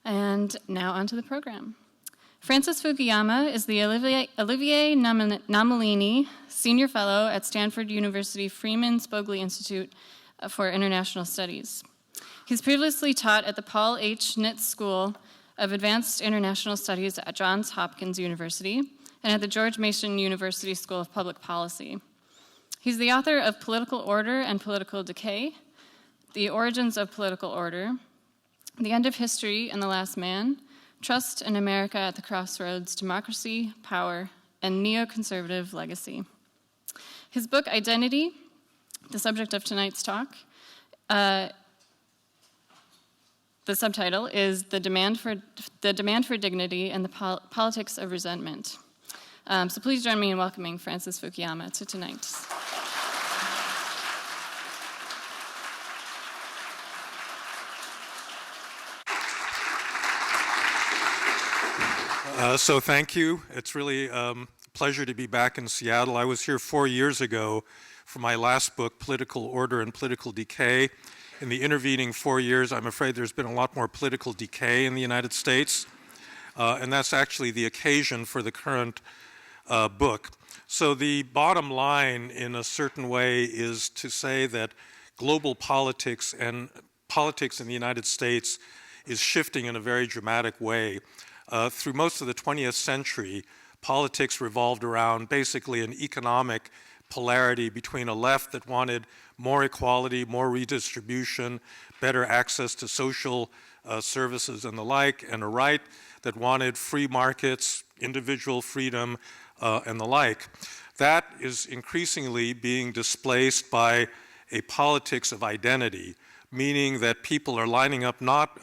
And now onto the program. Francis Fukuyama is the Olivier Namalini Senior Fellow at Stanford University Freeman Spogli Institute for International Studies. He's previously taught at the Paul H. Nitz School of Advanced International Studies at Johns Hopkins University and at the George Mason University School of Public Policy. He's the author of Political Order and Political Decay, The Origins of Political Order, The End of History and the Last Man, Trust in America at the Crossroads, Democracy, Power, and Neoconservative Legacy. His book, Identity, the subject of tonight's talk, the subtitle is The Demand for Dignity and the Politics of Resentment. So please join me in welcoming Francis Fukuyama to tonight. So thank you. It's really a pleasure to be back in Seattle. I was here 4 years ago for my last book, Political Order and Political Decay. In the intervening 4 years, I'm afraid there's been a lot more political decay in the United States, and that's actually the occasion for the current book. So the bottom line, in a certain way, is to say that global politics and politics in the United States is shifting in a very dramatic way. Through most of the 20th century, politics revolved around basically an economic polarity between a left that wanted more equality, more redistribution, better access to social services and the like, and a right that wanted free markets, individual freedom, and the like. That is increasingly being displaced by a politics of identity, meaning that people are lining up not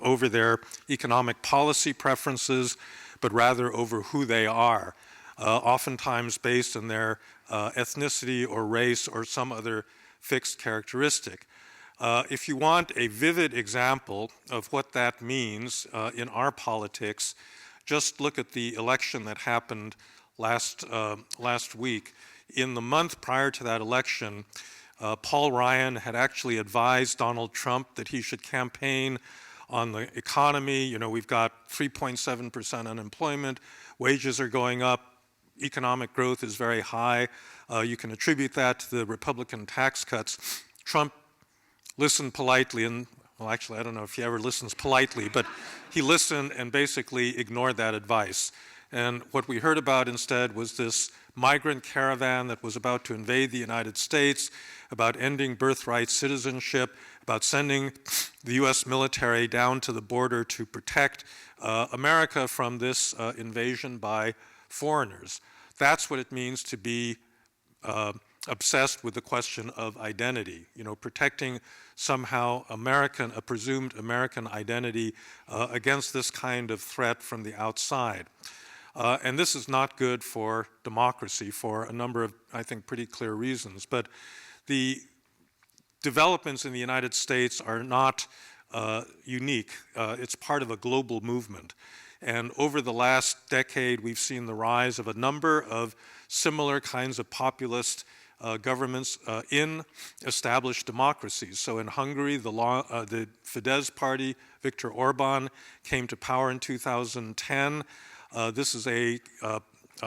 over their economic policy preferences, but rather over who they are, oftentimes based on their ethnicity or race or some other fixed characteristic. If you want a vivid example of what that means in our politics, just look at the election that happened last week. In the month prior to that election, Paul Ryan had actually advised Donald Trump that he should campaign on the economy. You know, we've got 3.7% unemployment, wages are going up, economic growth is very high. You can attribute that to the Republican tax cuts. Trump listened politely, and well, actually, I don't know if he ever listens politely, but he listened and basically ignored that advice. And what we heard about instead was this migrant caravan that was about to invade the United States, about ending birthright citizenship, about sending the U.S. military down to the border to protect America from this invasion by foreigners. That's what it means to be obsessed with the question of identity, you know, protecting somehow a presumed American identity against this kind of threat from the outside. And this is not good for democracy for a number of, I think, pretty clear reasons. But the developments in the United States are not unique. It's part of a global movement. And over the last decade, we've seen the rise of a number of similar kinds of populist governments in established democracies. So in Hungary, the Fidesz party, Viktor Orban, came to power in 2010. This is a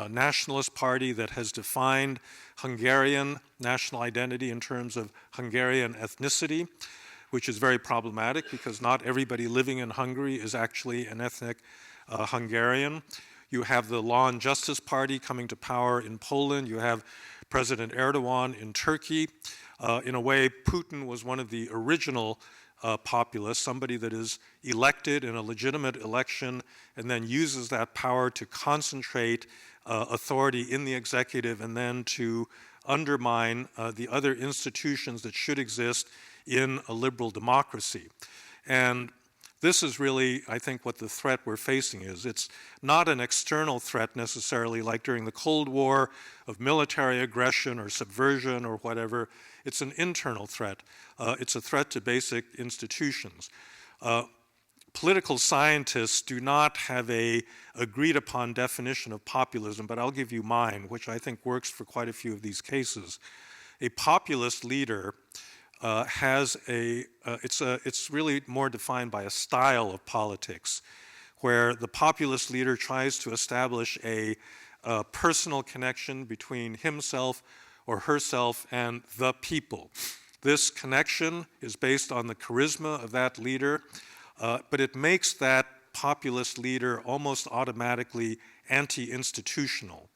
nationalist party that has defined Hungarian national identity in terms of Hungarian ethnicity, which is very problematic because not everybody living in Hungary is actually an ethnic Hungarian. You have the Law and Justice Party coming to power in Poland. You have President Erdogan in Turkey. In a way, Putin was one of the original populists, somebody that is elected in a legitimate election and then uses that power to concentrate authority in the executive and then to undermine the other institutions that should exist in a liberal democracy. And this is really, I think, what the threat we're facing is. It's not an external threat necessarily like during the Cold War of military aggression or subversion or whatever. It's an internal threat. It's a threat to basic institutions. Political scientists do not have a agreed upon definition of populism, but I'll give you mine, which I think works for quite a few of these cases. A populist leader it's really more defined by a style of politics, where the populist leader tries to establish a personal connection between himself or herself and the people. This connection is based on the charisma of that leader, but it makes that populist leader almost automatically anti-institutional.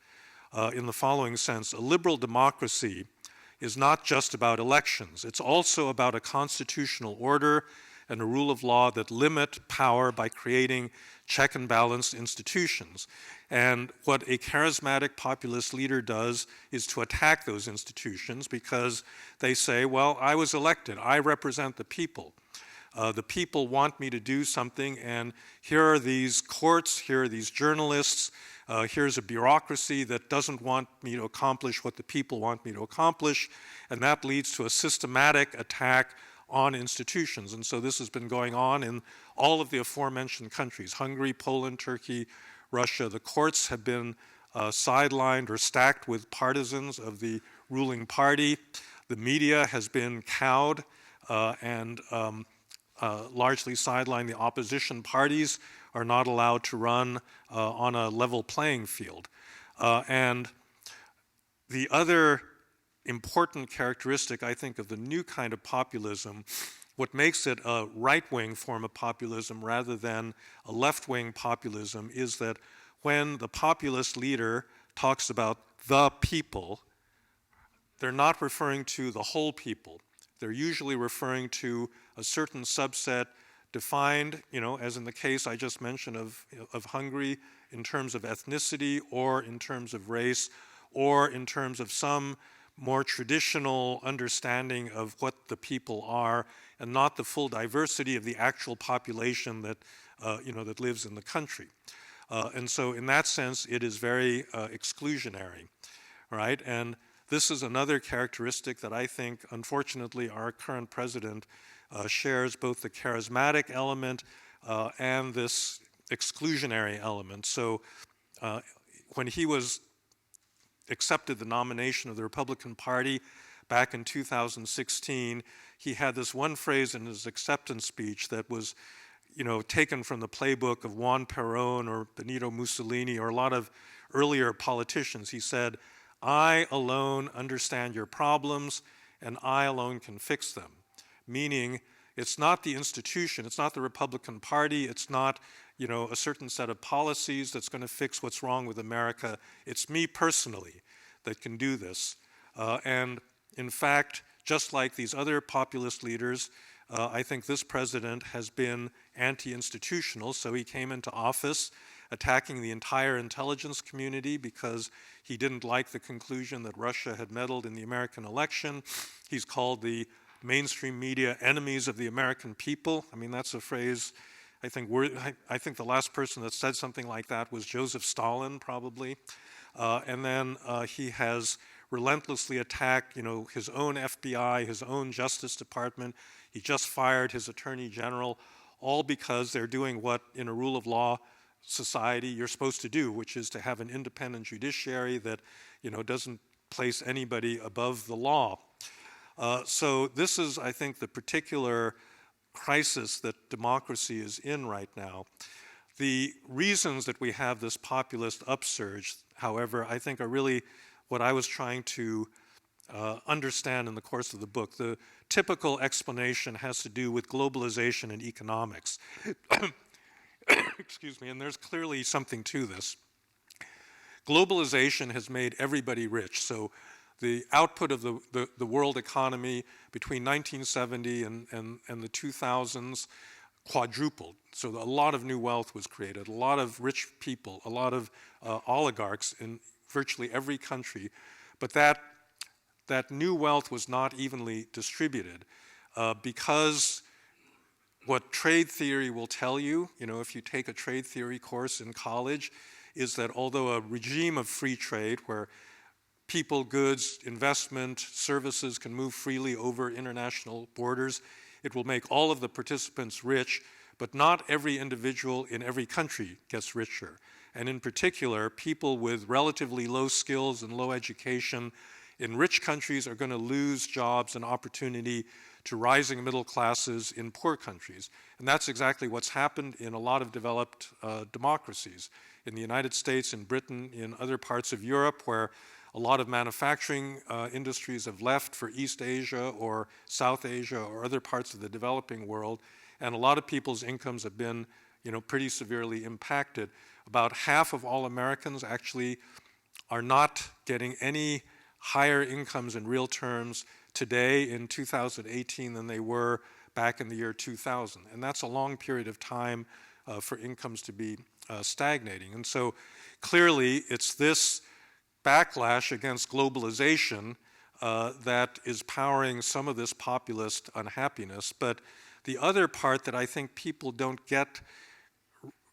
In the following sense, a liberal democracy is not just about elections. It's also about a constitutional order and a rule of law that limit power by creating check and balance institutions. And what a charismatic populist leader does is to attack those institutions because they say, well, I was elected, I represent the people. The people want me to do something, and here are these courts, here are these journalists, here's a bureaucracy that doesn't want me to accomplish what the people want me to accomplish, and that leads to a systematic attack on institutions. And so this has been going on in all of the aforementioned countries, Hungary, Poland, Turkey, Russia. The courts have been sidelined or stacked with partisans of the ruling party. The media has been cowed and largely sidelined. The opposition parties are not allowed to run on a level playing field. And the other important characteristic, I think, of the new kind of populism, what makes it a right-wing form of populism rather than a left-wing populism, is that when the populist leader talks about the people, they're not referring to the whole people. They're usually referring to a certain subset defined, as in the case I just mentioned of Hungary, in terms of ethnicity or in terms of race or in terms of some more traditional understanding of what the people are, and not the full diversity of the actual population that, that lives in the country. And so in that sense, it is very exclusionary, right? And this is another characteristic that I think, unfortunately, our current president shares, both the charismatic element and this exclusionary element. So when he was accepted the nomination of the Republican Party back in 2016, he had this one phrase in his acceptance speech that was, taken from the playbook of Juan Perón or Benito Mussolini or a lot of earlier politicians. He said, "I alone understand your problems and I alone can fix them." Meaning, it's not the institution, it's not the Republican Party, it's not, a certain set of policies that's going to fix what's wrong with America. It's me personally that can do this. And in fact, just like these other populist leaders, I think this president has been anti-institutional. So he came into office attacking the entire intelligence community because he didn't like the conclusion that Russia had meddled in the American election. He's called the mainstream media enemies of the American people. I mean, that's a phrase, I think the last person that said something like that was Joseph Stalin, probably. And then he has relentlessly attacked, his own FBI, his own Justice Department. He just fired his Attorney General, all because they're doing what, in a rule of law society, you're supposed to do, which is to have an independent judiciary that, doesn't place anybody above the law. So this is, I think, the particular crisis that democracy is in right now. The reasons that we have this populist upsurge, however, I think are really what I was trying to understand in the course of the book. The typical explanation has to do with globalization and economics. Excuse me, and there's clearly something to this. Globalization has made everybody rich. So the output of the world economy between 1970 and the 2000s quadrupled. So a lot of new wealth was created, a lot of rich people, a lot of oligarchs in virtually every country. But that new wealth was not evenly distributed because what trade theory will tell you, if you take a trade theory course in college, is that although a regime of free trade where people, goods, investment, services can move freely over international borders, it will make all of the participants rich, but not every individual in every country gets richer. And in particular, people with relatively low skills and low education in rich countries are going to lose jobs and opportunity to rising middle classes in poor countries. And that's exactly what's happened in a lot of developed democracies. In the United States, in Britain, in other parts of Europe, where a lot of manufacturing industries have left for East Asia or South Asia or other parts of the developing world, and a lot of people's incomes have been, pretty severely impacted. About half of all Americans actually are not getting any higher incomes in real terms today in 2018 than they were back in the year 2000. And that's a long period of time for incomes to be stagnating. And so clearly it's this backlash against globalization that is powering some of this populist unhappiness. But the other part that I think people don't get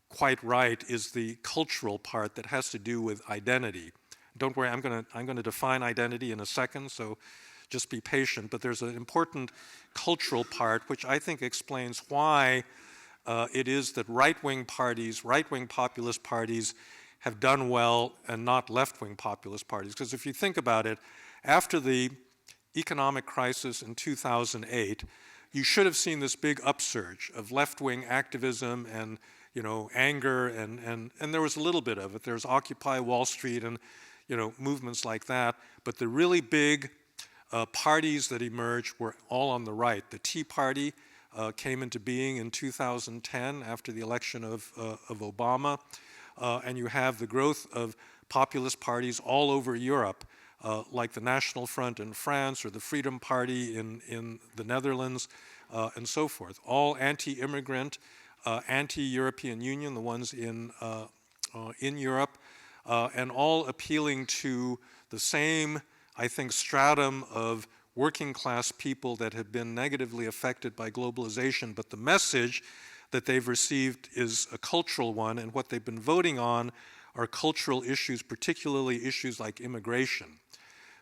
quite right is the cultural part that has to do with identity. Don't worry, I'm going to define identity in a second, so just be patient. But there's an important cultural part which I think explains why it is that right-wing parties, right-wing populist parties, have done well and not left-wing populist parties. Because if you think about it, after the economic crisis in 2008, you should have seen this big upsurge of left-wing activism and anger, and there was a little bit of it. There was Occupy Wall Street and movements like that. But the really big parties that emerged were all on the right. The Tea Party came into being in 2010 after the election of Obama. And you have the growth of populist parties all over Europe, like the National Front in France or the Freedom Party in the Netherlands, and so forth. All anti-immigrant, anti-European Union, the ones in Europe, and all appealing to the same, I think, stratum of working class people that have been negatively affected by globalization. But the message that they've received is a cultural one, and what they've been voting on are cultural issues, particularly issues like immigration.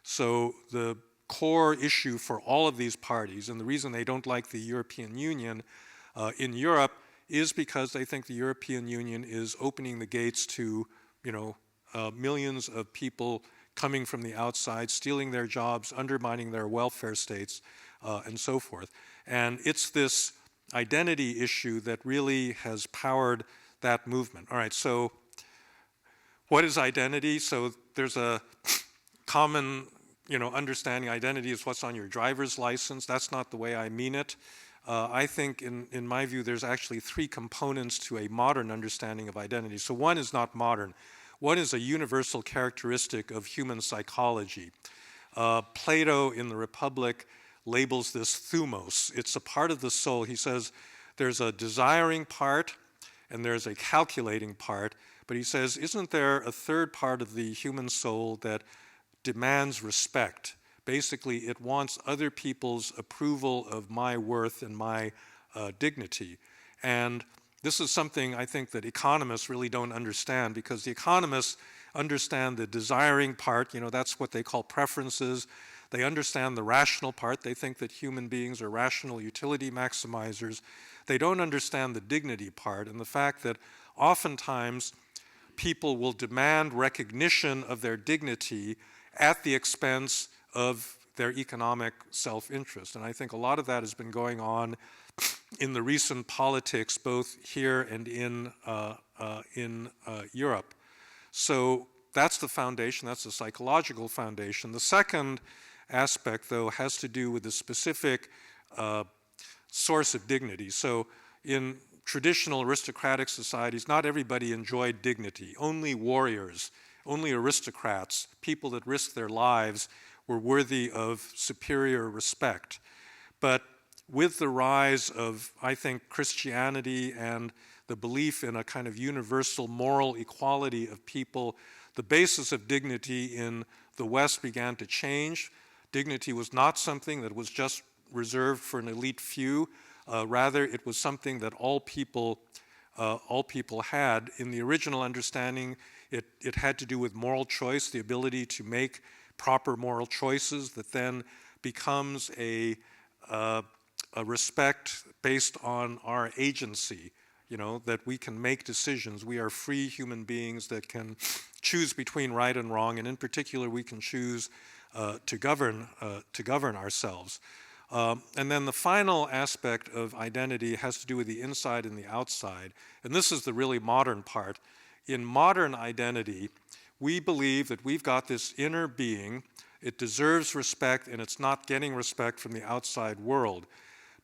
So the core issue for all of these parties, and the reason they don't like the European Union in Europe, is because they think the European Union is opening the gates to, millions of people coming from the outside, stealing their jobs, undermining their welfare states, and so forth. And it's this identity issue that really has powered that movement. All right, so what is identity? So there's a common, understanding. Identity is what's on your driver's license. That's not the way I mean it. I think, in my view, there's actually three components to a modern understanding of identity. So one is not modern. One is a universal characteristic of human psychology. Plato in the Republic labels this thumos. It's a part of the soul. He says there's a desiring part and there's a calculating part, but he says, isn't there a third part of the human soul that demands respect? Basically, it wants other people's approval of my worth and my dignity. And this is something I think that economists really don't understand, because the economists understand the desiring part, that's what they call preferences. They understand the rational part. They think that human beings are rational utility maximizers. They don't understand the dignity part and the fact that oftentimes people will demand recognition of their dignity at the expense of their economic self-interest. And I think a lot of that has been going on in the recent politics, both here and in Europe. So that's the foundation, that's the psychological foundation. The second aspect, though, has to do with the specific source of dignity. So in traditional aristocratic societies, not everybody enjoyed dignity. Only warriors, only aristocrats, people that risked their lives, were worthy of superior respect. But with the rise of, I think, Christianity and the belief in a kind of universal moral equality of people, the basis of dignity in the West began to change. Dignity was not something that was just reserved for an elite few. Rather, it was something that all people had. In the original understanding, it had to do with moral choice, the ability to make proper moral choices that then becomes a respect based on our agency, that we can make decisions. We are free human beings that can choose between right and wrong, and in particular, we can choose to govern ourselves. And then the final aspect of identity has to do with the inside and the outside. And this is the really modern part. In modern identity, we believe that we've got this inner being. It deserves respect, and it's not getting respect from the outside world.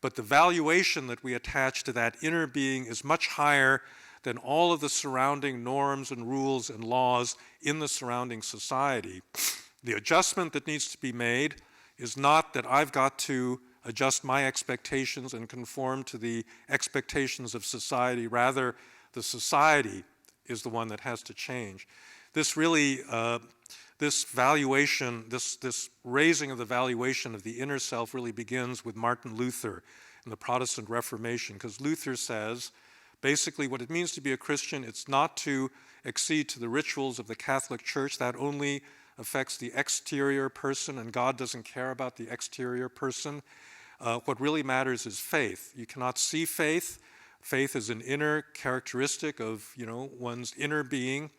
But the valuation that we attach to that inner being is much higher than all of the surrounding norms and rules and laws in the surrounding society. The adjustment that needs to be made is not that I've got to adjust my expectations and conform to the expectations of society. Rather, the society is the one that has to change. This really, this valuation, this raising of the valuation of the inner self really begins with Martin Luther and the Protestant Reformation, because Luther says, basically what it means to be a Christian, it's not to accede to the rituals of the Catholic Church. That only affects the exterior person, and God doesn't care about the exterior person. What really matters is faith. You cannot see faith. Faith is an inner characteristic of, one's inner being.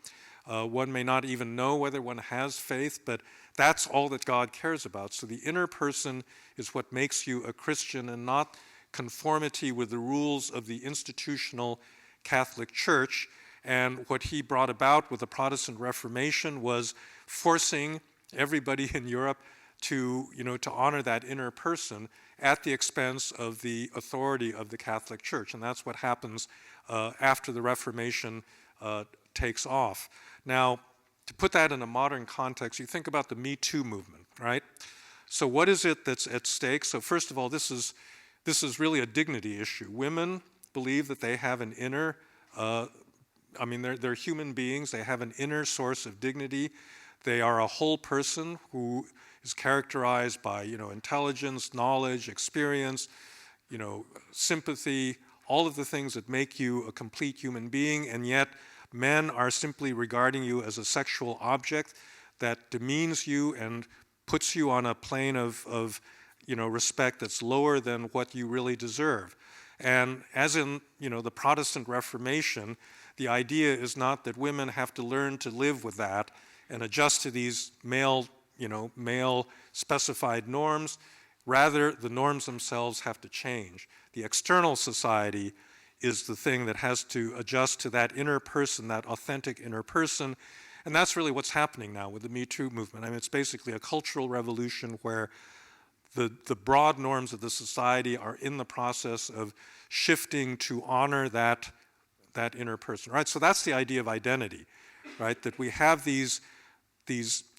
One may not even know whether one has faith, but that's all that God cares about. So the inner person is what makes you a Christian, and not conformity with the rules of the institutional Catholic Church. And what he brought about with the Protestant Reformation was forcing everybody in Europe to honor that inner person at the expense of the authority of the Catholic Church. And that's what happens after the Reformation takes off. Now, to put that in a modern context, you think about the Me Too movement, right? So what is it that's at stake? So first of all, this is really a dignity issue. Women believe that they have an inner, they're human beings. They have an inner source of dignity. They are a whole person who is characterized by, intelligence, knowledge, experience, sympathy, all of the things that make you a complete human being, and yet men are simply regarding you as a sexual object that demeans you and puts you on a plane of respect that's lower than what you really deserve. And as in, the Protestant Reformation, the idea is not that women have to learn to live with that and adjust to these male specified norms. Rather, the norms themselves have to change. The external society is the thing that has to adjust to that inner person, that authentic inner person. And that's really what's happening now with the Me Too movement. It's basically a cultural revolution where the broad norms of the society are in the process of shifting to honor that inner person, right? So that's the idea of identity, right? That we have these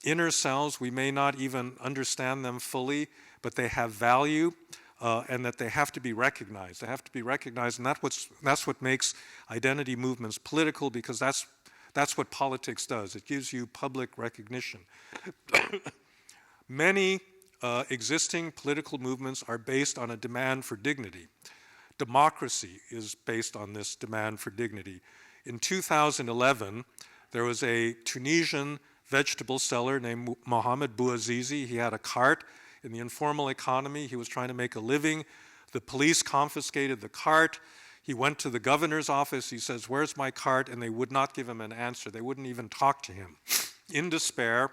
inner selves. We may not even understand them fully, but they have value, and that they have to be recognized. They have to be recognized, and that's what makes identity movements political, because that's what politics does. It gives you public recognition. Many existing political movements are based on a demand for dignity. Democracy is based on this demand for dignity. In 2011, there was a Tunisian vegetable seller named Mohamed Bouazizi. He had a cart in the informal economy. He was trying to make a living. The police confiscated the cart. He went to the governor's office. He says, "Where's my cart?" And they would not give him an answer. They wouldn't even talk to him. In despair,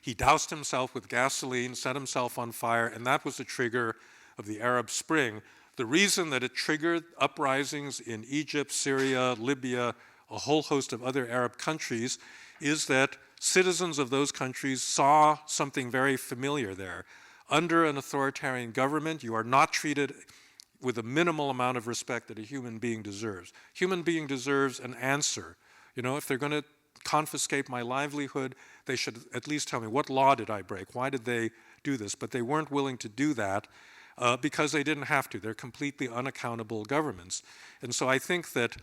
he doused himself with gasoline, set himself on fire, and that was the trigger of the Arab Spring. The reason that it triggered uprisings in Egypt, Syria, Libya, a whole host of other Arab countries is that citizens of those countries saw something very familiar there. Under an authoritarian government, you are not treated with a minimal amount of respect that a human being deserves. Human being deserves an answer. If they're going to confiscate my livelihood, they should at least tell me, what law did I break? Why did they do this? But they weren't willing to do that because they didn't have to. They're completely unaccountable governments. And so I think that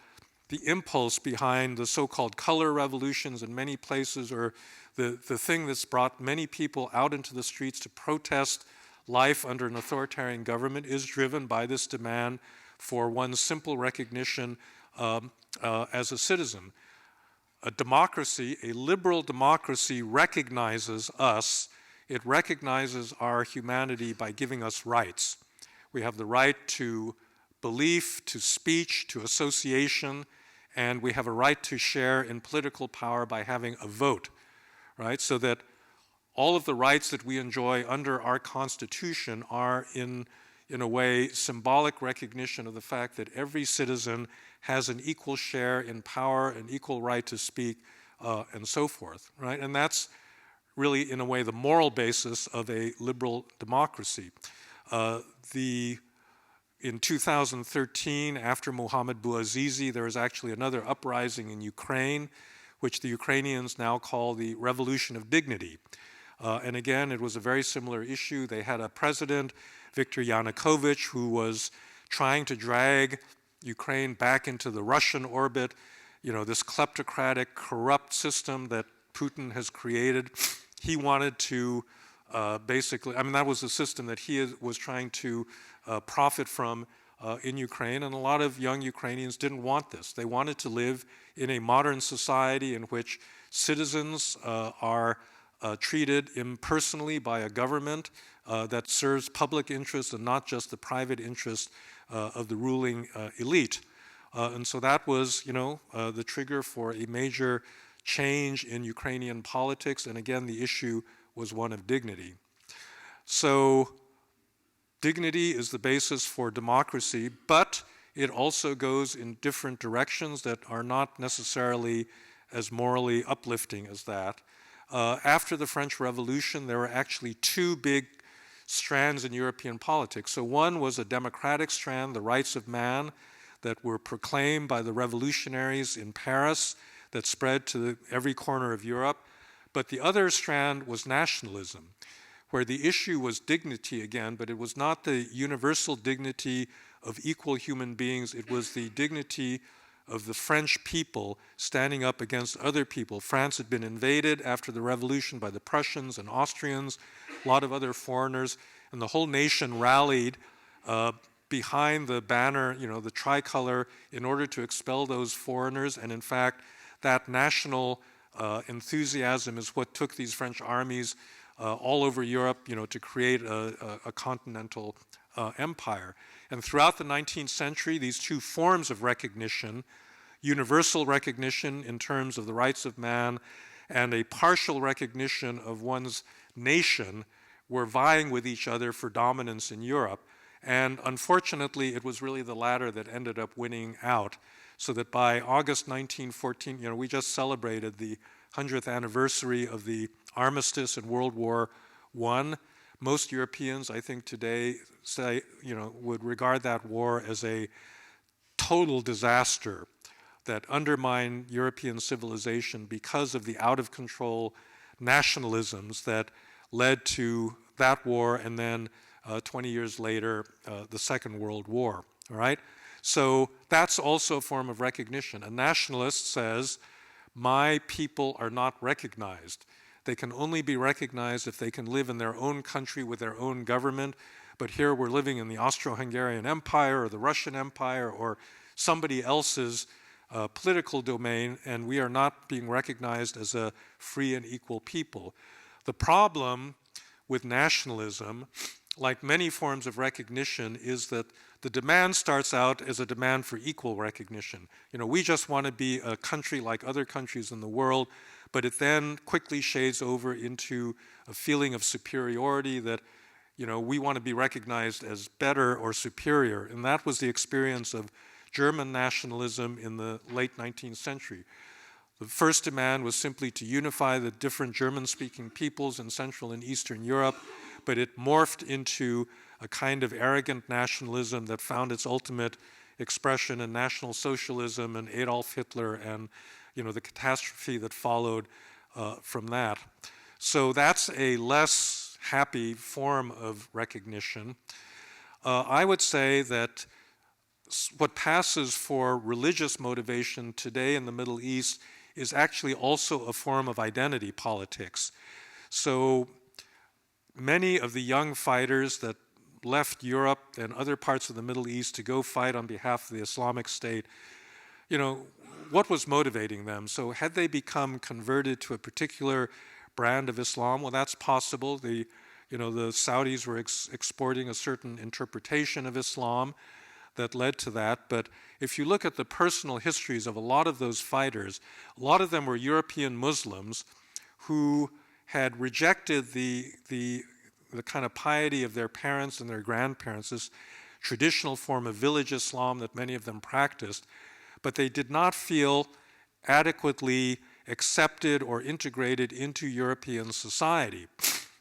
the impulse behind the so-called color revolutions in many places, or the thing that's brought many people out into the streets to protest life under an authoritarian government, is driven by this demand for one's simple recognition as a citizen. A democracy, a liberal democracy, recognizes us. It recognizes our humanity by giving us rights. We have the right to belief, to speech, to association, and we have a right to share in political power by having a vote, right? So that all of the rights that we enjoy under our Constitution are in a way, symbolic recognition of the fact that every citizen has an equal share in power, an equal right to speak, and so forth, right? And that's really, in a way, the moral basis of a liberal democracy. In 2013, after Mohamed Bouazizi, there was actually another uprising in Ukraine, which the Ukrainians now call the Revolution of Dignity. And again, it was a very similar issue. They had a president, Viktor Yanukovych, who was trying to drag Ukraine back into the Russian orbit, this kleptocratic, corrupt system that Putin has created. He wanted to basically, that was the system that he was trying to profit from in Ukraine, and a lot of young Ukrainians didn't want this. They wanted to live in a modern society in which citizens are treated impersonally by a government that serves public interest and not just the private interest of the ruling elite. And so that was, the trigger for a major change in Ukrainian politics, and again, the issue was one of dignity. So dignity is the basis for democracy, but it also goes in different directions that are not necessarily as morally uplifting as that. After the French Revolution, there were actually two big strands in European politics. So one was a democratic strand, the rights of man, that were proclaimed by the revolutionaries in Paris, that spread to every corner of Europe. But the other strand was nationalism, where the issue was dignity again, but it was not the universal dignity of equal human beings. It was the dignity of the French people standing up against other people. France had been invaded after the revolution by the Prussians and Austrians, a lot of other foreigners, and the whole nation rallied behind the banner, the tricolor, in order to expel those foreigners. And in fact, that national enthusiasm is what took these French armies all over Europe, to create a continental empire. And throughout the 19th century, these two forms of recognition, universal recognition in terms of the rights of man and a partial recognition of one's nation, were vying with each other for dominance in Europe. And unfortunately, it was really the latter that ended up winning out, so that by August 1914, we just celebrated the 100th anniversary of the armistice in World War I. Most Europeans, I think today, would regard that war as a total disaster that undermined European civilization because of the out-of-control nationalisms that led to that war, and then 20 years later, the Second World War, all right? So that's also a form of recognition. A nationalist says, my people are not recognized. They can only be recognized if they can live in their own country with their own government, but here we're living in the Austro-Hungarian Empire or the Russian Empire or somebody else's political domain, and we are not being recognized as a free and equal people. The problem with nationalism, like many forms of recognition, is that the demand starts out as a demand for equal recognition. We just want to be a country like other countries in the world, but it then quickly shades over into a feeling of superiority that, we want to be recognized as better or superior. And that was the experience of German nationalism in the late 19th century. The first demand was simply to unify the different German-speaking peoples in Central and Eastern Europe, but it morphed into a kind of arrogant nationalism that found its ultimate expression in National Socialism and Adolf Hitler and, the catastrophe that followed from that. So that's a less happy form of recognition. I would say that what passes for religious motivation today in the Middle East is actually also a form of identity politics. So many of the young fighters that left Europe and other parts of the Middle East to go fight on behalf of the Islamic State, what was motivating them? So had they become converted to a particular brand of Islam? Well, that's possible. The Saudis were exporting a certain interpretation of Islam that led to that. But if you look at the personal histories of a lot of those fighters, a lot of them were European Muslims who had rejected the kind of piety of their parents and their grandparents, this traditional form of village Islam that many of them practiced, but they did not feel adequately accepted or integrated into European society.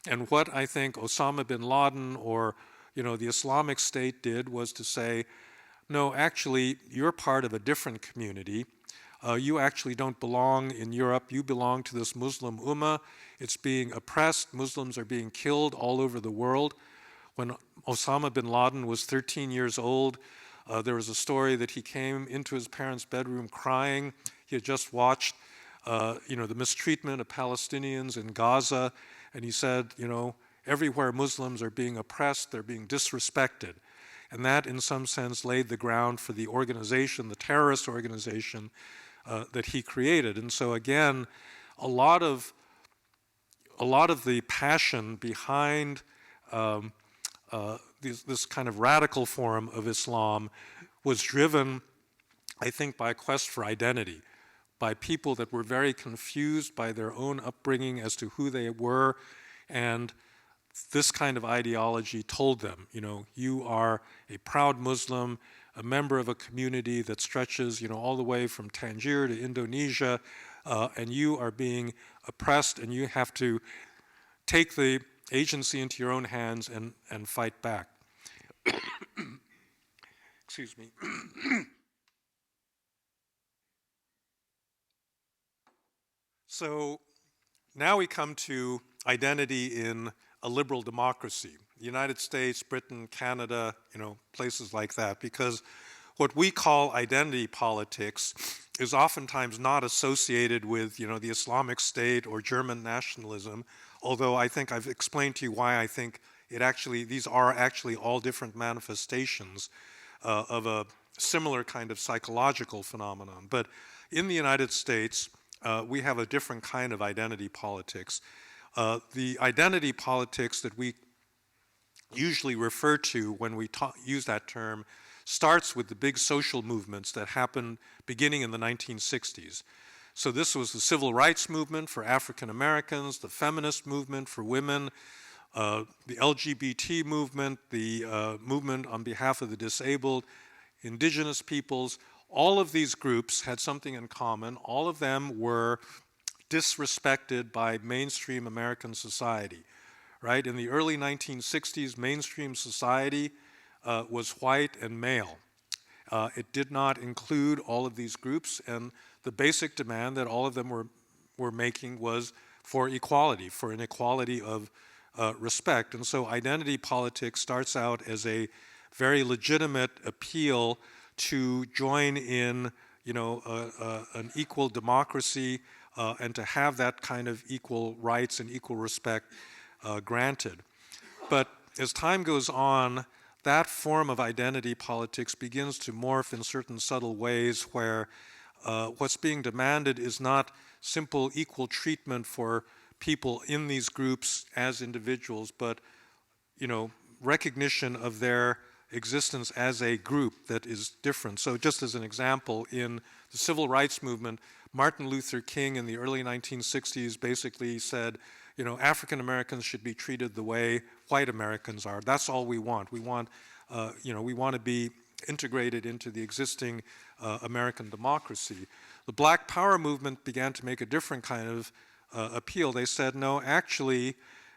And what I think Osama bin Laden or the Islamic State did was to say, no, actually, you're part of a different community. You actually don't belong in Europe. You belong to this Muslim ummah. It's being oppressed. Muslims are being killed all over the world. When Osama bin Laden was 13 years old, there was a story that he came into his parents' bedroom crying. He had just watched, the mistreatment of Palestinians in Gaza, and he said, everywhere Muslims are being oppressed, they're being disrespected. And that, in some sense, laid the ground for the organization, the terrorist organization that he created. And so, again, a lot of the passion behind this kind of radical form of Islam was driven, I think, by a quest for identity, by people that were very confused by their own upbringing as to who they were, and this kind of ideology told them, you are a proud Muslim, a member of a community that stretches, all the way from Tangier to Indonesia, and you are being oppressed, and you have to take the agency into your own hands and fight back. Excuse me. So now we come to identity in a liberal democracy, the United States, Britain, Canada, places like that, because what we call identity politics is oftentimes not associated with, the Islamic State or German nationalism, although I think I've explained to you why I think these are actually all different manifestations of a similar kind of psychological phenomenon. But in the United States, we have a different kind of identity politics. The identity politics that we usually refer to when we use that term starts with the big social movements that happened beginning in the 1960s. So this was the civil rights movement for African Americans, the feminist movement for women, the LGBT movement, the movement on behalf of the disabled, indigenous peoples. All of these groups had something in common. All of them were disrespected by mainstream American society, right? In the early 1960s, mainstream society was white and male. It did not include all of these groups, and the basic demand that all of them were making was for equality, for an equality of respect. And so identity politics starts out as a very legitimate appeal to join in, an equal democracy and to have that kind of equal rights and equal respect granted. But as time goes on, that form of identity politics begins to morph in certain subtle ways where what's being demanded is not simple equal treatment for people in these groups as individuals, but recognition of their existence as a group that is different. So just as an example, in the civil rights movement, Martin Luther King in the early 1960s basically said, African Americans should be treated the way white Americans are. That's all we want. We want, we want to be integrated into the existing American democracy. The Black Power movement began to make a different kind of appeal. They said, no, actually,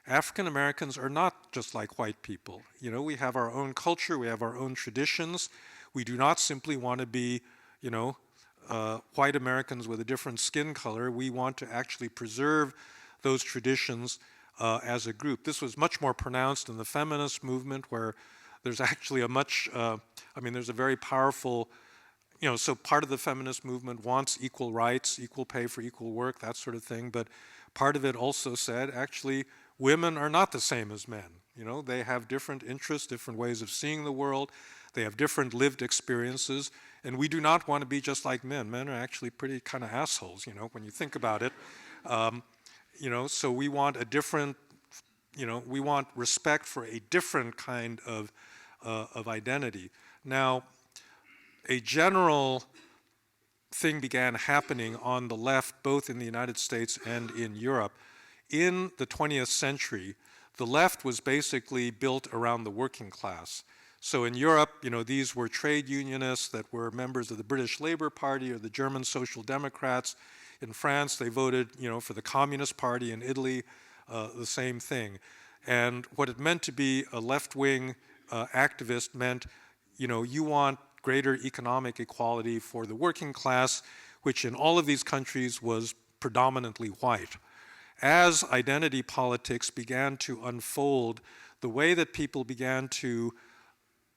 African Americans are not just like white people. We have our own culture, we have our own traditions. We do not simply want to be, white Americans with a different skin color. We want to actually preserve those traditions as a group. This was much more pronounced in the feminist movement, where there's actually there's a very powerful, so part of the feminist movement wants equal rights, equal pay for equal work, that sort of thing, but part of it also said, actually, women are not the same as men. They have different interests, different ways of seeing the world, they have different lived experiences, and we do not want to be just like men. Men are actually pretty kind of assholes, when you think about it. So we want a different, we want respect for a different kind of identity. Now, a general thing began happening on the left, both in the United States and in Europe, in the 20th century, the left was basically built around the working class. So in Europe, these were trade unionists that were members of the British Labour Party or the German Social Democrats. In France, they voted, for the Communist Party. In Italy, the same thing. And what it meant to be a left-wing activist meant, you want greater economic equality for the working class, which in all of these countries was predominantly white. As identity politics began to unfold, the way that people began to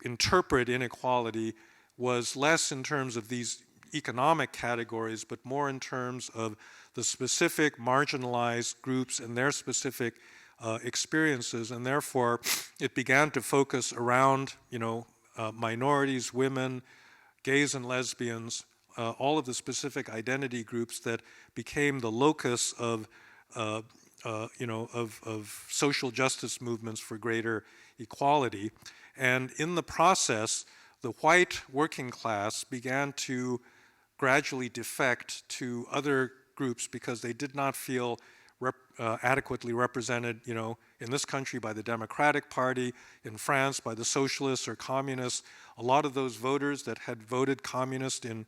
interpret inequality was less in terms of these economic categories, but more in terms of the specific marginalized groups and their specific experiences, and therefore it began to focus around, minorities, women, gays and lesbians, all of the specific identity groups that became the locus of social justice movements for greater equality. And in the process, the white working class began to gradually defect to other groups because they did not feel adequately represented, in this country by the Democratic Party, in France by the socialists or communists. A lot of those voters that had voted communist in,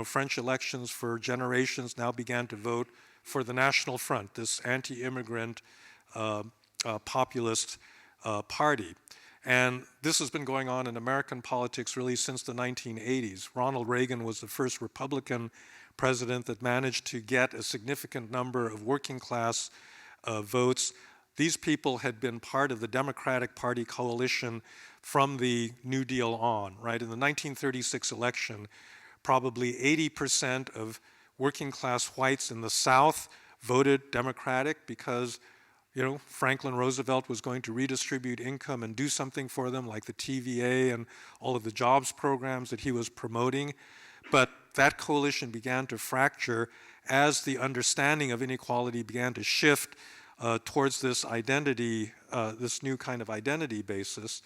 French elections for generations now began to vote for the National Front, this anti-immigrant populist party. And this has been going on in American politics really since the 1980s. Ronald Reagan was the first Republican president that managed to get a significant number of working class votes. These people had been part of the Democratic Party coalition from the New Deal on, right? In the 1936 election, probably 80% of working class whites in the South voted Democratic because Franklin Roosevelt was going to redistribute income and do something for them, like the TVA and all of the jobs programs that he was promoting. But that coalition began to fracture as the understanding of inequality began to shift towards this identity, this new kind of identity basis.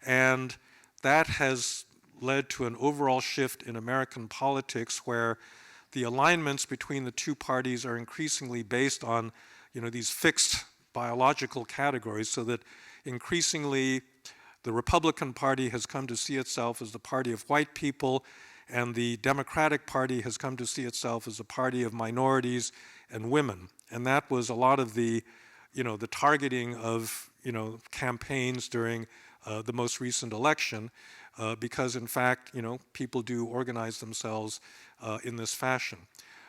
And that has led to an overall shift in American politics where the alignments between the two parties are increasingly based on, these fixed biological categories, so that increasingly the Republican Party has come to see itself as the party of white people, and the Democratic Party has come to see itself as a party of minorities and women. And that was a lot of the, the targeting of, campaigns during the most recent election, because in fact, people do organize themselves in this fashion.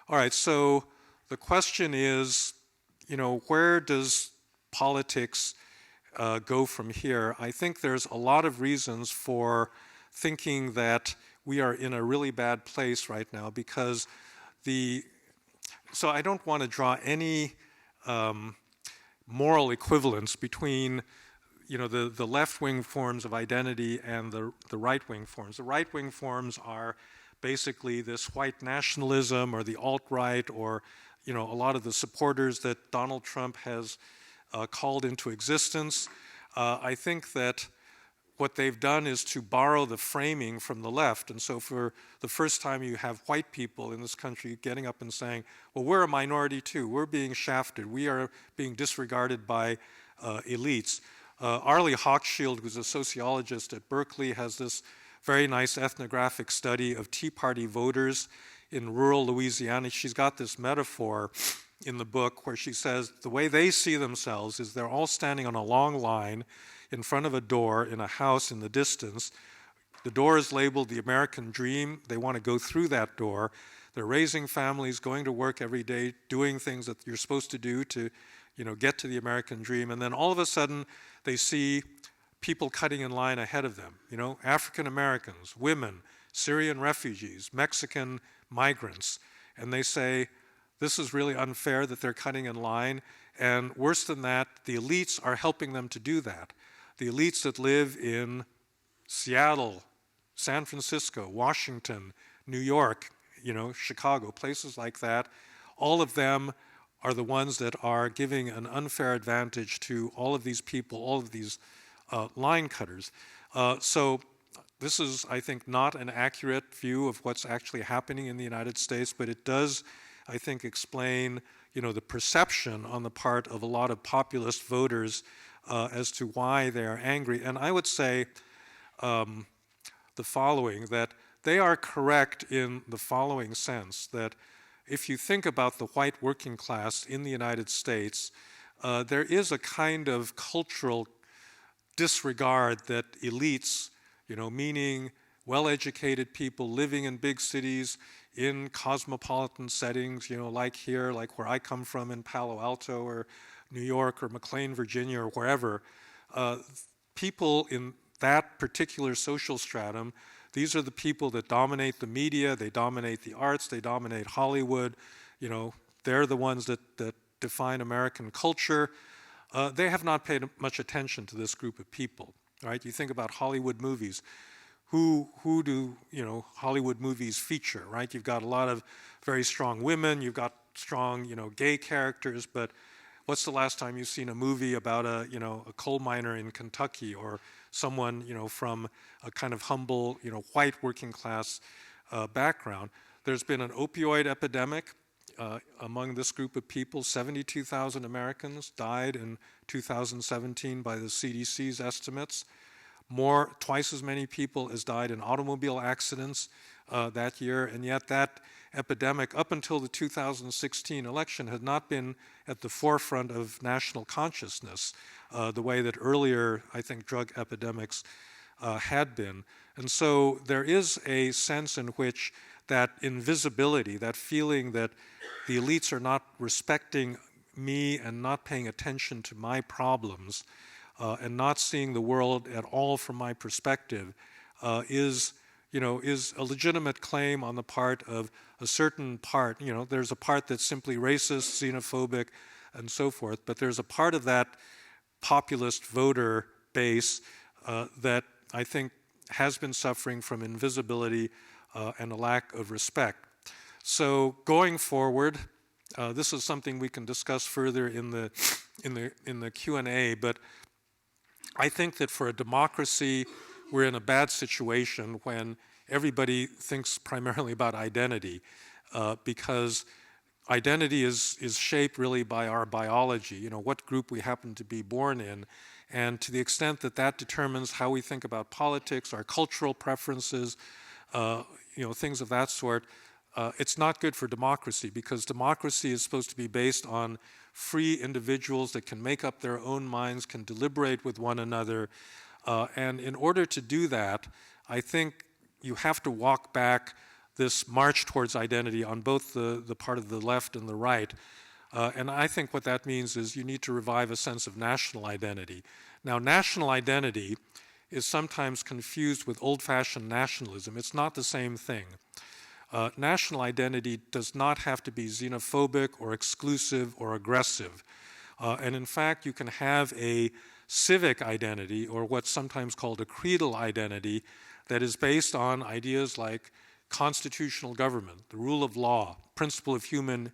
All right, so the question is, where does politics go from here? I think there's a lot of reasons for thinking that we are in a really bad place right now because so I don't want to draw any moral equivalence between the left-wing forms of identity and the right-wing forms. The right-wing forms are basically this white nationalism or the alt-right or a lot of the supporters that Donald Trump has called into existence. I think that what they've done is to borrow the framing from the left. And so for the first time you have white people in this country getting up and saying, well, we're a minority too. We're being shafted. We are being disregarded by elites. Arlie Hochschild, who's a sociologist at Berkeley, has this very nice ethnographic study of Tea Party voters in rural Louisiana. She's got this metaphor in the book where she says the way they see themselves is they're all standing on a long line in front of a door in a house in the distance. The door is labeled the American Dream. They want to go through that door. They're raising families, going to work every day, doing things that you're supposed to do to, get to the American Dream. And then all of a sudden, they see people cutting in line ahead of them. African Americans, women, Syrian refugees, Mexican migrants. And they say, this is really unfair that they're cutting in line. And worse than that, the elites are helping them to do that. The elites that live in Seattle, San Francisco, Washington, New York, Chicago, places like that, all of them are the ones that are giving an unfair advantage to all of these people, all of these line cutters. So this is, I think, not an accurate view of what's actually happening in the United States, but it does I think, explain, the perception on the part of a lot of populist voters as to why they are angry. And I would say the following, that they are correct in the following sense, that if you think about the white working class in the United States, there is a kind of cultural disregard that elites, meaning well-educated people living in big cities, in cosmopolitan settings, like here, like where I come from in Palo Alto or New York or McLean, Virginia, or wherever, people in that particular social stratum, these are the people that dominate the media, they dominate the arts, they dominate Hollywood, they're the ones that define American culture. They have not paid much attention to this group of people, right? You think about Hollywood movies. Who do Hollywood movies feature, right? You've got a lot of very strong women, you've got strong gay characters, but what's the last time you've seen a movie about a coal miner in Kentucky or someone from a kind of humble white working class background? There's been an opioid epidemic among this group of people. 72,000 Americans died in 2017 by the CDC's estimates. Twice as many people as died in automobile accidents that year, and yet that epidemic, up until the 2016 election, had not been at the forefront of national consciousness the way that earlier, I think, drug epidemics had been. And so there is a sense in which that invisibility, that feeling that the elites are not respecting me and not paying attention to my problems, and not seeing the world at all from my perspective, is a legitimate claim on the part of a certain part. There's a part that's simply racist, xenophobic, and so forth, but there's a part of that populist voter base that I think has been suffering from invisibility and a lack of respect. So going forward, this is something we can discuss further in the Q&A, but I think that for a democracy, we're in a bad situation when everybody thinks primarily about identity, because identity is shaped really by our biology, what group we happen to be born in, and to the extent that that determines how we think about politics, our cultural preferences, things of that sort, it's not good for democracy, because democracy is supposed to be based on free individuals that can make up their own minds, can deliberate with one another. And in order to do that, I think you have to walk back this march towards identity on both the part of the left and the right. And I think what that means is you need to revive a sense of national identity. Now, national identity is sometimes confused with old-fashioned nationalism. It's not the same thing. National identity does not have to be xenophobic or exclusive or aggressive. And in fact, you can have a civic identity, or what's sometimes called a creedal identity, that is based on ideas like constitutional government, the rule of law, principle of human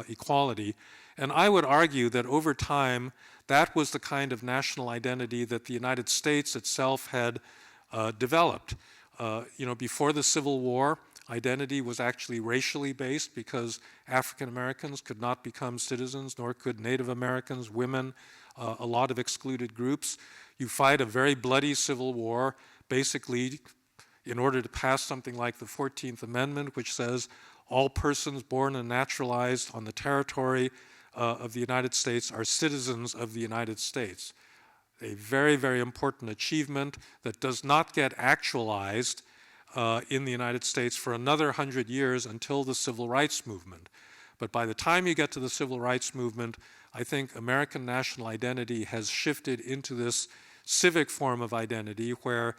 equality. And I would argue that over time, that was the kind of national identity that the United States itself had developed. Before the Civil War, identity was actually racially based, because African Americans could not become citizens, nor could Native Americans, women, a lot of excluded groups. You fight a very bloody civil war, basically in order to pass something like the 14th Amendment, which says all persons born and naturalized on the territory of the United States are citizens of the United States. A very, very important achievement that does not get actualized in the United States for another 100 years until the Civil Rights Movement. But by the time you get to the Civil Rights Movement, I think American national identity has shifted into this civic form of identity where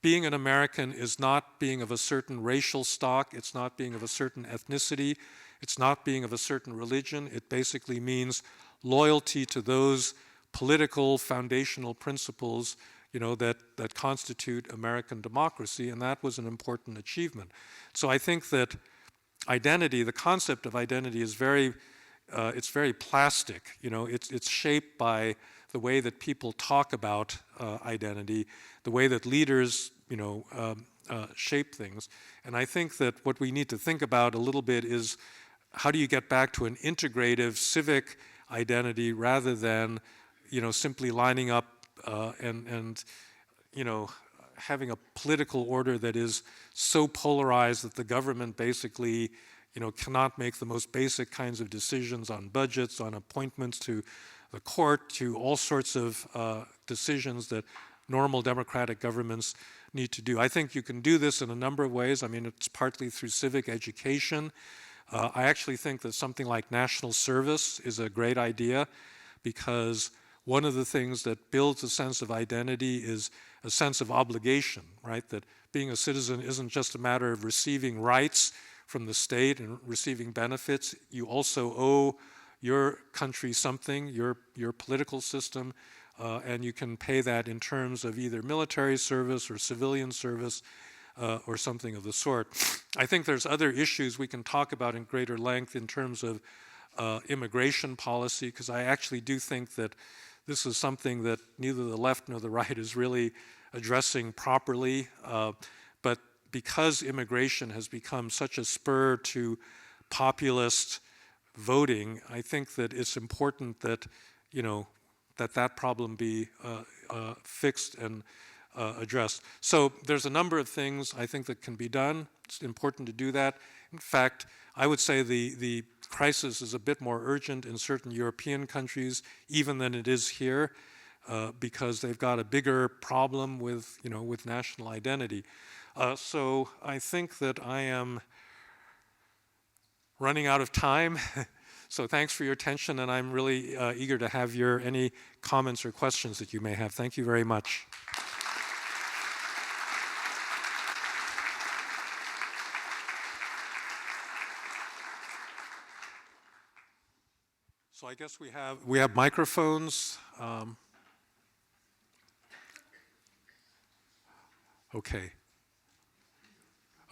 being an American is not being of a certain racial stock, it's not being of a certain ethnicity, it's not being of a certain religion. It basically means loyalty to those political foundational principles that constitute American democracy, and that was an important achievement. So I think that identity, the concept of identity is it's very plastic. It's shaped by the way that people talk about identity, the way that leaders, shape things. And I think that what we need to think about a little bit is how do you get back to an integrative civic identity rather than, simply lining up and having a political order that is so polarized that the government basically, cannot make the most basic kinds of decisions on budgets, on appointments to the court, to all sorts of decisions that normal democratic governments need to do. I think you can do this in a number of ways. I mean, it's partly through civic education. I actually think that something like national service is a great idea, because one of the things that builds a sense of identity is a sense of obligation, right? That being a citizen isn't just a matter of receiving rights from the state and receiving benefits. You also owe your country something, your political system, and you can pay that in terms of either military service or civilian service or something of the sort. I think there's other issues we can talk about in greater length in terms of immigration policy, because I actually do think that this is something that neither the left nor the right is really addressing properly. But because immigration has become such a spur to populist voting, I think that it's important that, that problem be fixed and addressed. So there's a number of things I think that can be done. It's important to do that. In fact, I would say the crisis is a bit more urgent in certain European countries even than it is here, because they've got a bigger problem with, with national identity. So I think that I am running out of time. So thanks for your attention, and I'm really eager to have any comments or questions that you may have. Thank you very much. So I guess we have microphones. Okay.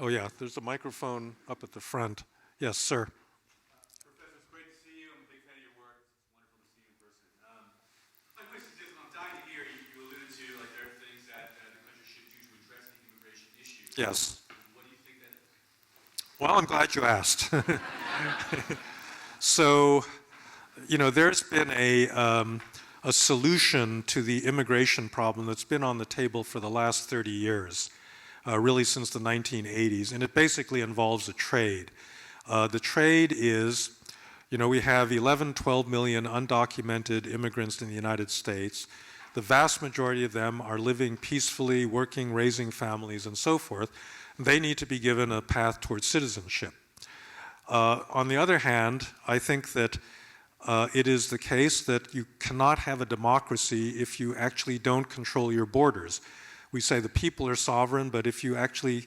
Oh yeah, there's a microphone up at the front. Yes, sir. Professor, it's great to see you. I'm a big fan of your work. It's wonderful to see you in person. My question is, I'm dying to hear you alluded to, like, there are things that the country should do to address the immigration issue. Yes. What do you think that is? Well, I'm glad you asked. So, there's been a solution to the immigration problem that's been on the table for the last 30 years, really since the 1980s, and it basically involves a trade. The trade is, we have 11, 12 million undocumented immigrants in the United States. The vast majority of them are living peacefully, working, raising families, and so forth. They need to be given a path towards citizenship. On the other hand, I think that it is the case that you cannot have a democracy if you actually don't control your borders. We say the people are sovereign, but if you actually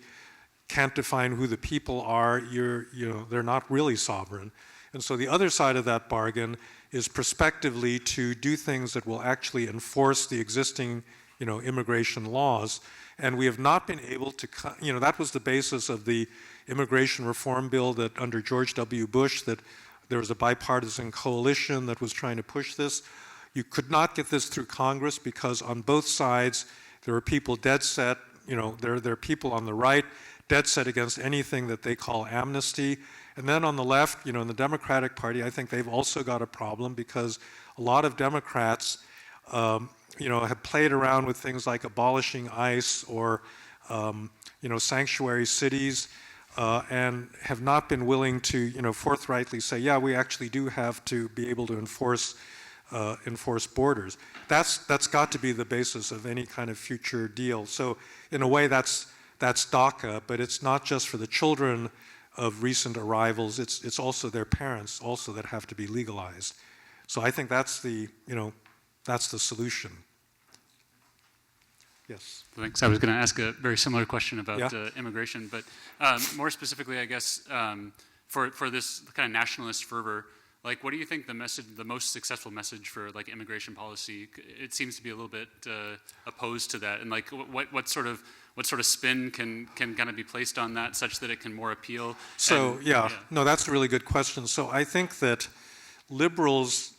can't define who the people are, they're not really sovereign. And so the other side of that bargain is prospectively to do things that will actually enforce the existing, immigration laws. And we have not been able to, that was the basis of the immigration reform bill that under George W. Bush, that there was a bipartisan coalition that was trying to push this. You could not get this through Congress because on both sides there were people dead set, there are people on the right dead set against anything that they call amnesty. And then on the left, in the Democratic Party, I think they've also got a problem because a lot of Democrats, have played around with things like abolishing ICE or, sanctuary cities. And have not been willing to, forthrightly say, yeah, we actually do have to be able to enforce borders. That's got to be the basis of any kind of future deal. So, in a way, that's DACA, but it's not just for the children of recent arrivals. It's also their parents also that have to be legalized. So I think that's the solution. Yes. Thanks. I was going to ask a very similar question about immigration, but more specifically, I guess, for this kind of nationalist fervor, like, what do you think the most successful message for like immigration policy? It seems to be a little bit opposed to that, and like, what sort of spin can kind of be placed on that such that it can more appeal? So no, that's a really good question. So I think that liberals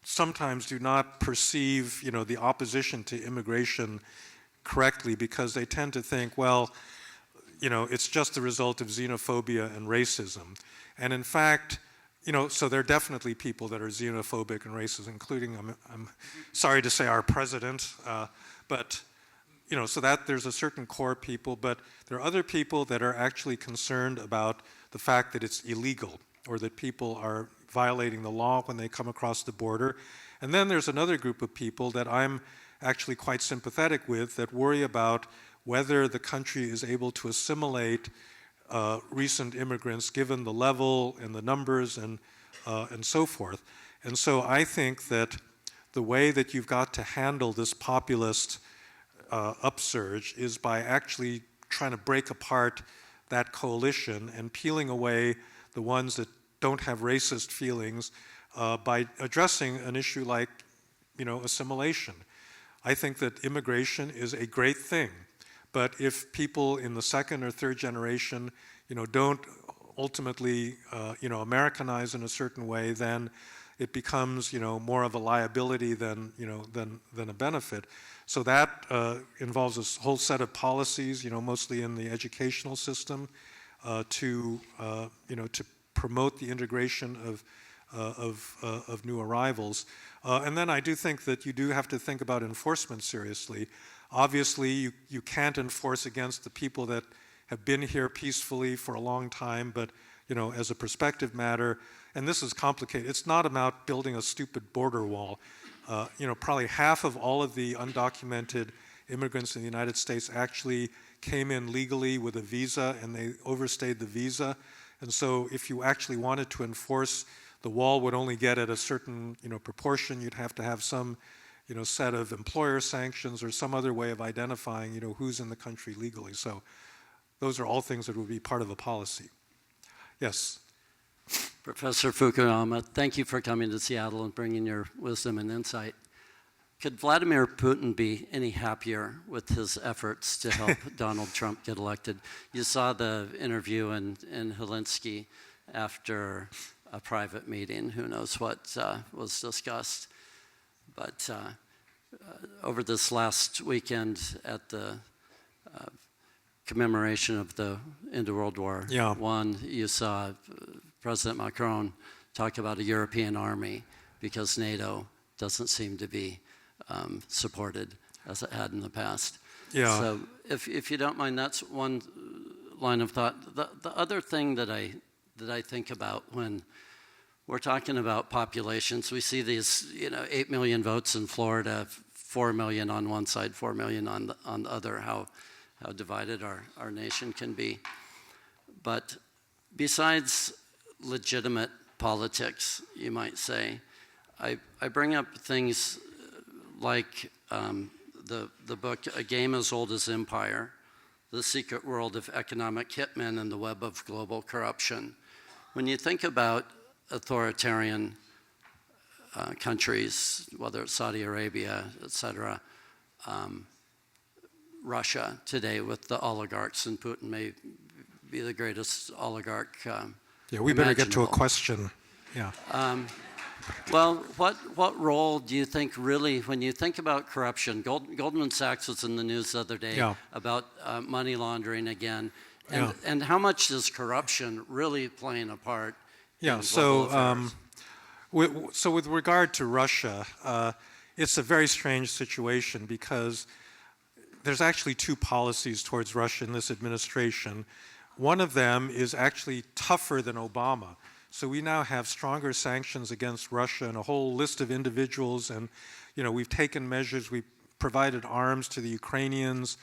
sometimes do not perceive, the opposition to immigration correctly because they tend to think, well, it's just the result of xenophobia and racism. And in fact, so there are definitely people that are xenophobic and racist, including, I'm sorry to say, our president. But, so that there's a certain core people, but there are other people that are actually concerned about the fact that it's illegal or that people are violating the law when they come across the border. And then there's another group of people that I'm actually quite sympathetic with that worry about whether the country is able to assimilate recent immigrants given the level and the numbers and so forth. And so I think that the way that you've got to handle this populist upsurge is by actually trying to break apart that coalition and peeling away the ones that don't have racist feelings by addressing an issue like, assimilation. I think that immigration is a great thing, but if people in the second or third generation, don't ultimately, Americanize in a certain way, then it becomes, more of a liability than a benefit. So that involves a whole set of policies, mostly in the educational system, to promote the integration of new arrivals. And then I do think that you do have to think about enforcement seriously. Obviously, you can't enforce against the people that have been here peacefully for a long time, but as a perspective matter, and this is complicated, it's not about building a stupid border wall. Probably half of all of the undocumented immigrants in the United States actually came in legally with a visa and they overstayed the visa. And so if you actually wanted to enforce, the wall would only get at a certain proportion. You'd have to have some set of employer sanctions or some other way of identifying who's in the country legally. So those are all things that would be part of a policy. Yes. Professor Fukuyama, thank you for coming to Seattle and bringing your wisdom and insight. Could Vladimir Putin be any happier with his efforts to help Donald Trump get elected? You saw the interview in Helsinki after a private meeting. Who knows what was discussed. But over this last weekend at the commemoration of the end of World War I, you saw President Macron talk about a European army because NATO doesn't seem to be supported as it had in the past. Yeah. So if you don't mind, that's one line of thought. The other thing that I think about when we're talking about populations, we see these 8 million votes in Florida, 4 million on one side, 4 million on the other, how divided our nation can be. But besides legitimate politics, you might say, I bring up things like the book A Game as Old as Empire, The Secret World of Economic Hitmen and the Web of Global Corruption. When you think about authoritarian countries, whether it's Saudi Arabia, etc., Russia today with the oligarchs, and Putin may be the greatest oligarch we better get to a question. Yeah. Well, what role do you think really, when you think about corruption, Goldman Sachs was in the news the other day about money laundering again, and how much is corruption really playing a part in global affairs? So with regard to Russia, it's a very strange situation because there's actually two policies towards Russia in this administration. One of them is actually tougher than Obama. So we now have stronger sanctions against Russia and a whole list of individuals, and we've taken measures, we've provided arms to the Ukrainians,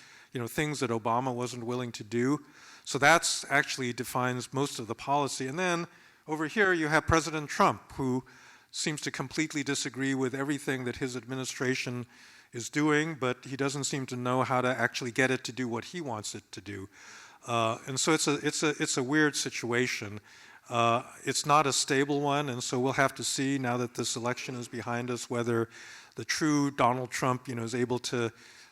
things that Obama wasn't willing to do. So that's actually defines most of the policy. And then over here you have President Trump, who seems to completely disagree with everything that his administration is doing, but he doesn't seem to know how to actually get it to do what he wants it to do. And so it's a weird situation. It's not a stable one, and so we'll have to see now that this election is behind us whether the true Donald Trump, is able to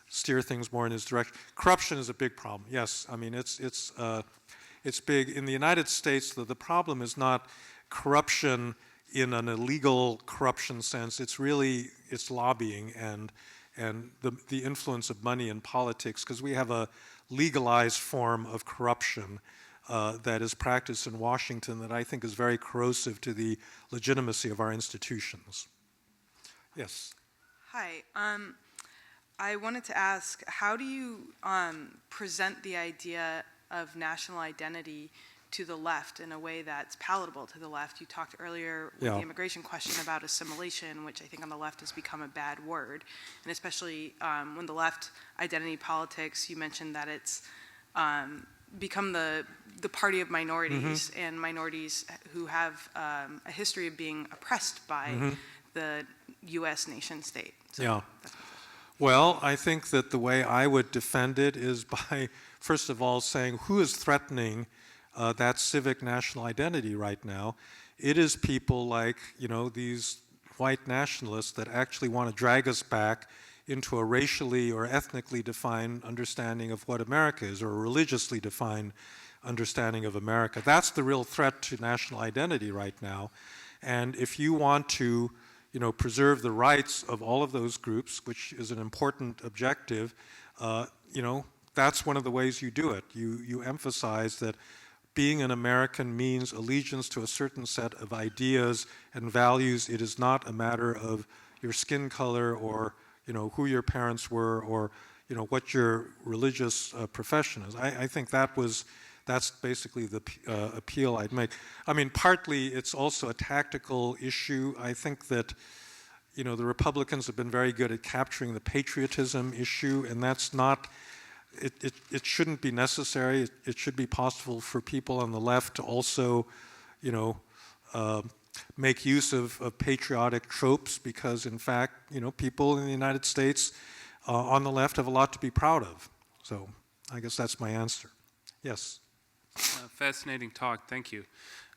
steer things more in his direction. Corruption is a big problem. Yes, I mean it's big in the United States. The problem is not corruption in an illegal corruption sense. It's lobbying and the influence of money in politics, because we have a legalized form of corruption that is practiced in Washington that I think is very corrosive to the legitimacy of our institutions. Yes. Hi. I wanted to ask, how do you present the idea of national identity to the left in a way that's palatable to the left? You talked earlier with the immigration question about assimilation, which I think on the left has become a bad word. And especially when the left identity politics, you mentioned that it's become the party of minorities, and minorities who have a history of being oppressed by the U.S. nation state. So Well, I think that the way I would defend it is by, first of all, saying who is threatening that civic national identity right now. It is people like, these white nationalists that actually want to drag us back into a racially or ethnically defined understanding of what America is, or a religiously defined understanding of America. That's the real threat to national identity right now. And if you want to, preserve the rights of all of those groups, which is an important objective, that's one of the ways you do it. You emphasize that being an American means allegiance to a certain set of ideas and values. It is not a matter of your skin color or who your parents were or what your religious profession is. I think that's basically the appeal I'd make. I mean, partly it's also a tactical issue. I think that the Republicans have been very good at capturing the patriotism issue, and that's not. It shouldn't be necessary. It should be possible for people on the left to also, make use of patriotic tropes, because in fact, people in the United States on the left have a lot to be proud of. So I guess that's my answer. Yes. Fascinating talk. Thank you.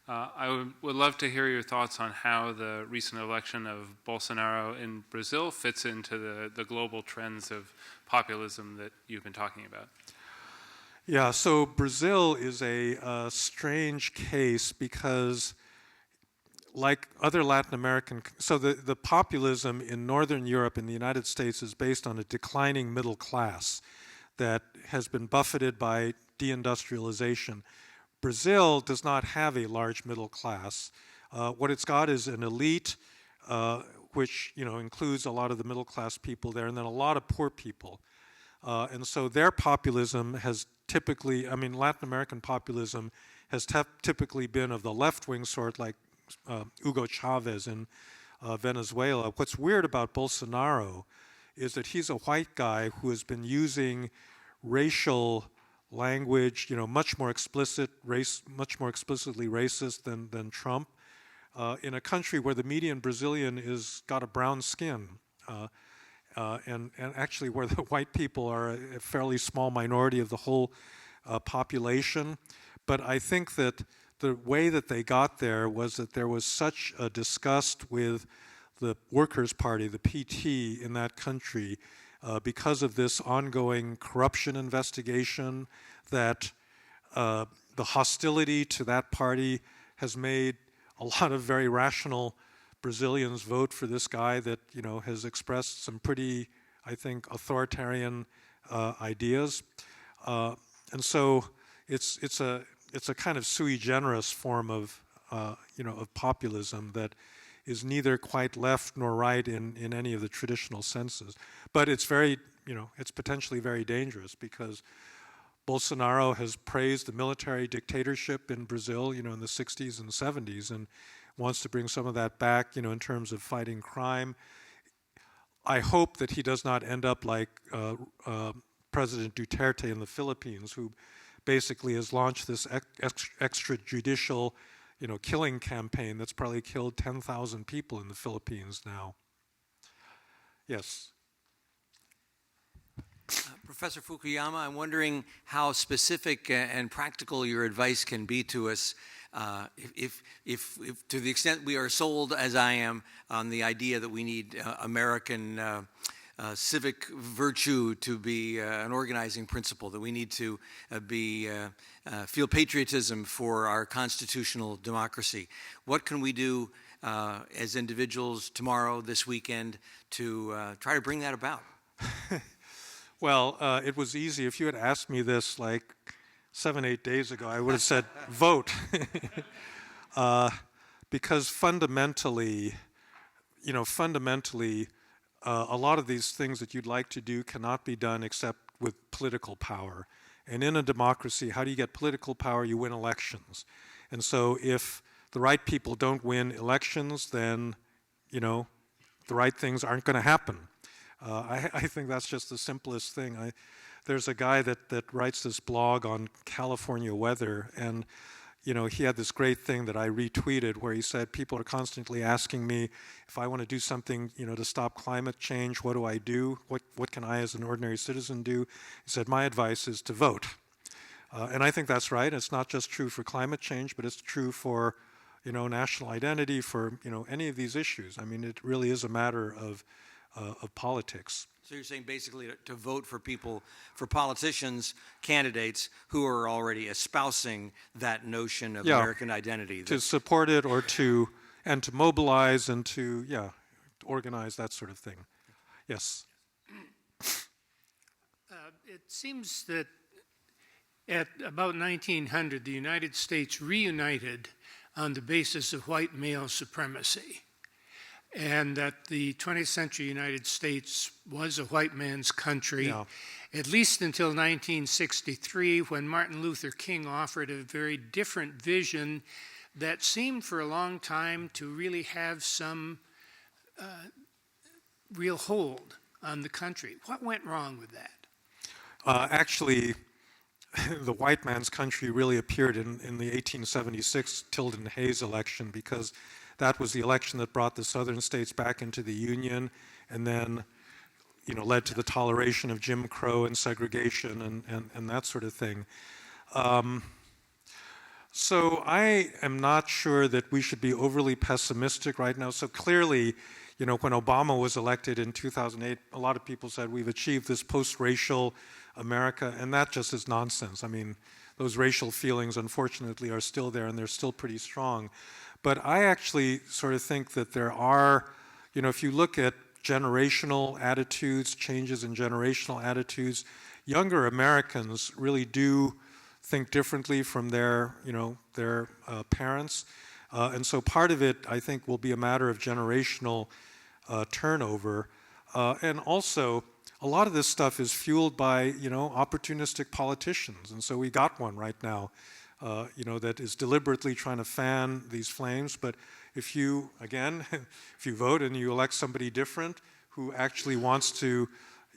I would love to hear your thoughts on how the recent election of Bolsonaro in Brazil fits into the global trends of populism that you've been talking about. Yeah, so Brazil is a strange case because, like other Latin American, so the populism in Northern Europe and the United States is based on a declining middle class that has been buffeted by deindustrialization. Brazil does not have a large middle class. What it's got is an elite, which includes a lot of the middle class people there, and then a lot of poor people. And so their populism has typically, Latin American populism has typically been of the left-wing sort, like Hugo Chavez in Venezuela. What's weird about Bolsonaro is that he's a white guy who has been using racial language, much more explicitly racist than Trump, in a country where the median Brazilian is got a brown skin, and actually where the white people are a fairly small minority of the whole population. But I think that the way that they got there was that there was such a disgust with the Workers' Party, the PT, in that country, because of this ongoing corruption investigation, that the hostility to that party has made a lot of very rational Brazilians vote for this guy that has expressed some pretty, I think, authoritarian ideas, and so it's a kind of sui generis form of of populism that is neither quite left nor right in any of the traditional senses. But it's very, it's potentially very dangerous because Bolsonaro has praised the military dictatorship in Brazil, in the 60s and 70s, and wants to bring some of that back, in terms of fighting crime. I hope that he does not end up like President Duterte in the Philippines, who basically has launched this extrajudicial killing campaign that's probably killed 10,000 people in the Philippines now. Yes. Professor Fukuyama, I'm wondering how specific and practical your advice can be to us, if to the extent we are sold, as I am, on the idea that we need American civic virtue to be an organizing principle, that we need to feel patriotism for our constitutional democracy. What can we do as individuals tomorrow, this weekend, to try to bring that about? Well, it was easy. If you had asked me this like 7, 8 days ago, I would have said vote. Because fundamentally, a lot of these things that you'd like to do cannot be done except with political power. And in a democracy, how do you get political power? You win elections. And so if the right people don't win elections, then, the right things aren't going to happen. I think that's just the simplest thing. There's a guy that writes this blog on California weather, and he had this great thing that I retweeted where he said, people are constantly asking me if I want to do something, to stop climate change, what do I do? What can I as an ordinary citizen do? He said, my advice is to vote. And I think that's right. It's not just true for climate change, but it's true for, national identity, for, any of these issues. I mean, it really is a matter of politics. So you're saying basically to vote for politicians, candidates who are already espousing that notion of American identity. To support it and to mobilize and to organize, that sort of thing. Yes. It seems that at about 1900, the United States reunited on the basis of white male supremacy, and that the 20th century United States was a white man's country, at least until 1963, when Martin Luther King offered a very different vision that seemed for a long time to really have some real hold on the country. What went wrong with that? Actually, the white man's country really appeared in the 1876 Tilden Hayes election, because that was the election that brought the southern states back into the Union, and then, led to the toleration of Jim Crow and segregation and that sort of thing. So I am not sure that we should be overly pessimistic right now. So clearly, when Obama was elected in 2008, a lot of people said we've achieved this post-racial America, and that just is nonsense. I mean, those racial feelings, unfortunately, are still there, and they're still pretty strong. But I actually sort of think that there are, if you look at generational attitudes, changes in generational attitudes, younger Americans really do think differently from their parents. And so part of it, I think, will be a matter of generational turnover. And also, a lot of this stuff is fueled by, opportunistic politicians. And so we got one right now, that is deliberately trying to fan these flames. But if you vote and you elect somebody different who actually wants to,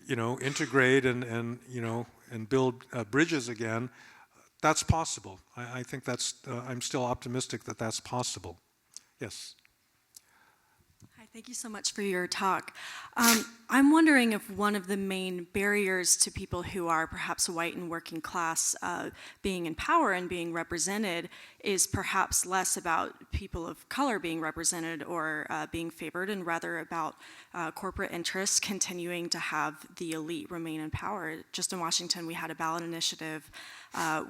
integrate and build bridges again, that's possible. I think I'm still optimistic that that's possible. Yes. Hi, thank you so much for your talk. I'm wondering if one of the main barriers to people who are perhaps white and working class being in power and being represented is perhaps less about people of color being represented or being favored, and rather about corporate interests continuing to have the elite remain in power. Just in Washington, we had a ballot initiative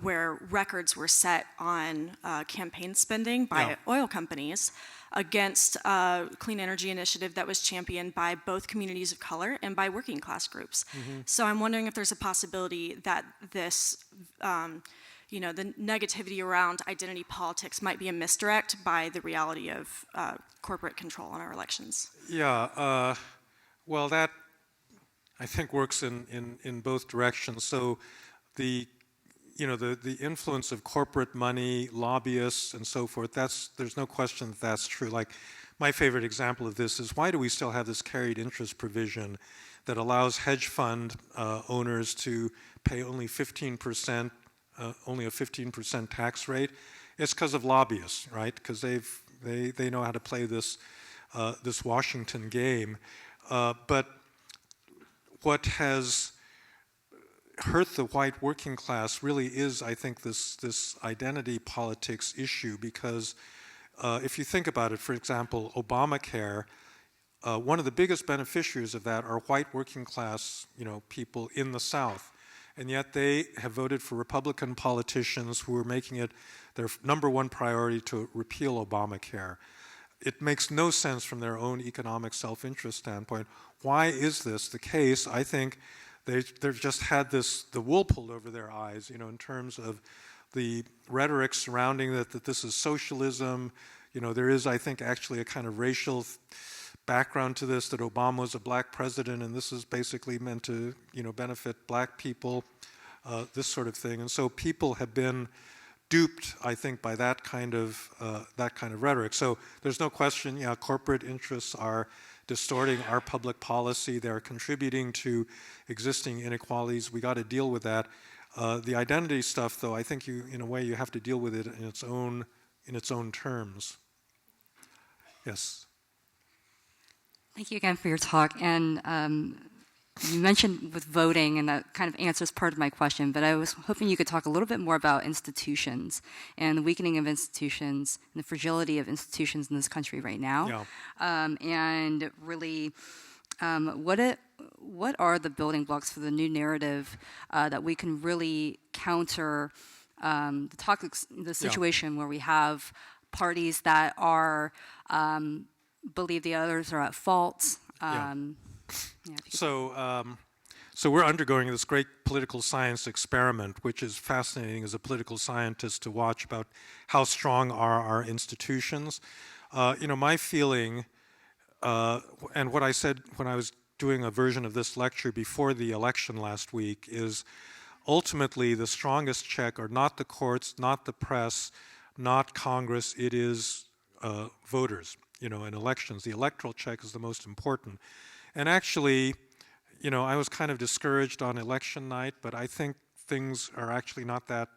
where records were set on campaign spending by oil companies against a clean energy initiative that was championed by both communities of color and by working class groups. Mm-hmm. So I'm wondering if there's a possibility that this, the negativity around identity politics might be a misdirect by the reality of corporate control on our elections. Yeah, well, that I think works in both directions. So the influence of corporate money, lobbyists, and so forth, there's no question that that's true. Like, my favorite example of this is, why do we still have this carried interest provision that allows hedge fund owners to pay only 15%, only a 15% tax rate? It's because of lobbyists, right? Because they know how to play this Washington game. But what has hurt the white working class really is, I think, this identity politics issue, because if you think about it, for example, Obamacare, one of the biggest beneficiaries of that are white working class, people in the South. And yet they have voted for Republican politicians who are making it their number one priority to repeal Obamacare. It makes no sense from their own economic self-interest standpoint. Why is this the case? I think they've just had the wool pulled over their eyes, in terms of the rhetoric surrounding that this is socialism. There is, I think, actually a kind of racial background to this, that Obama was a black president and this is basically meant to, benefit black people, this sort of thing. And so people have been duped, I think, by that kind of rhetoric. So there's no question, corporate interests are distorting our public policy. They're contributing to existing inequalities. We got to deal with that. The identity stuff, though, I think in a way, you have to deal with it in its own terms. Yes. Thank you again for your talk. And you mentioned with voting, and that kind of answers part of my question, but I was hoping you could talk a little bit more about institutions and the weakening of institutions and the fragility of institutions in this country right now. Yeah. And really, what are the building blocks for the new narrative that we can really counter the situation where we have parties that are believe the others are at fault? So we're undergoing this great political science experiment, which is fascinating as a political scientist to watch, about how strong are our institutions. My feeling, and what I said when I was doing a version of this lecture before the election last week, is ultimately the strongest check are not the courts, not the press, not Congress, it is voters, in elections. The electoral check is the most important. And actually, I was kind of discouraged on election night, but I think things are actually not that,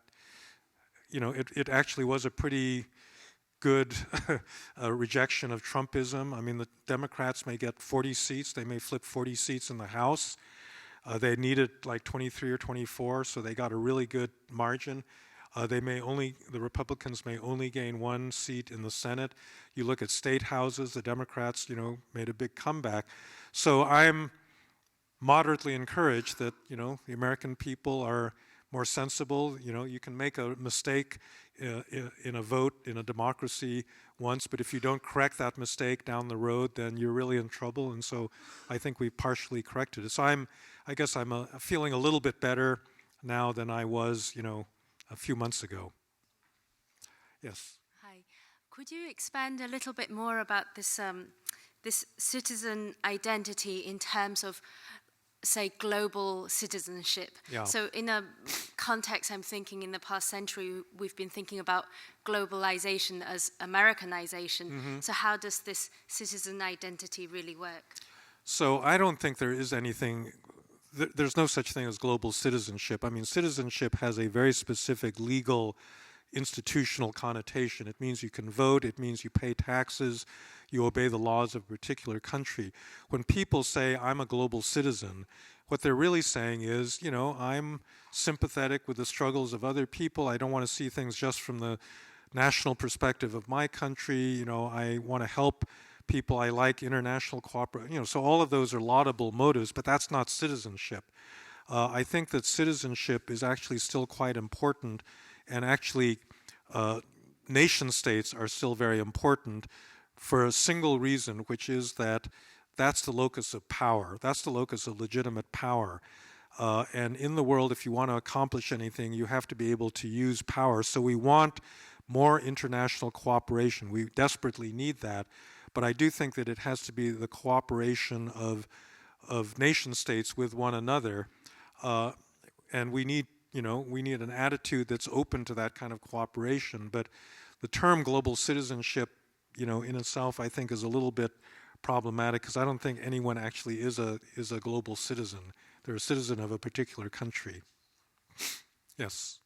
it actually was a pretty good rejection of Trumpism. I mean, the Democrats may get 40 seats, they may flip 40 seats in the House. They needed like 23 or 24, so they got a really good margin. The Republicans may only gain 1 seat in the Senate. You look at state houses, the Democrats, made a big comeback. So I'm moderately encouraged that, the American people are more sensible. You can make a mistake in a vote in a democracy once, but if you don't correct that mistake down the road, then you're really in trouble. And so I think we've partially corrected it. So I guess I'm feeling a little bit better now than I was, a few months ago. Yes. Hi. Could you expand a little bit more about this this citizen identity in terms of, say, global citizenship? Yeah. So in a context, I'm thinking in the past century, we've been thinking about globalization as Americanization. Mm-hmm. So how does this citizen identity really work? So I don't think there is anything. There's no such thing as global citizenship. I mean, citizenship has a very specific legal, institutional connotation. It means you can vote, it means you pay taxes, you obey the laws of a particular country. When people say, I'm a global citizen, what they're really saying is, I'm sympathetic with the struggles of other people. I don't want to see things just from the national perspective of my country. I want to help people. I like international cooperation. So all of those are laudable motives, but that's not citizenship. I think that citizenship is actually still quite important, and actually nation states are still very important for a single reason, which is that that's the locus of power. That's the locus of legitimate power. And in the world, if you want to accomplish anything, you have to be able to use power. So we want more international cooperation. We desperately need that. But I do think that it has to be the cooperation of nation states with one another, and we need an attitude that's open to that kind of cooperation. But the term global citizenship, in itself, I think is a little bit problematic, because I don't think anyone actually is a global citizen. They're a citizen of a particular country. Yes.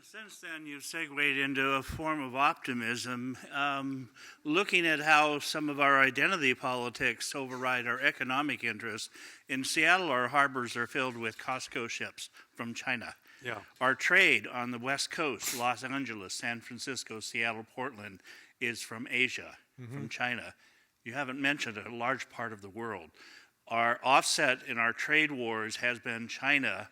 Since then, you've segued into a form of optimism, looking at how some of our identity politics override our economic interests. In Seattle, our harbors are filled with Costco ships from China. Yeah. Our trade on the West Coast, Los Angeles, San Francisco, Seattle, Portland, is from Asia, from China. You haven't mentioned a large part of the world. Our offset in our trade wars has been China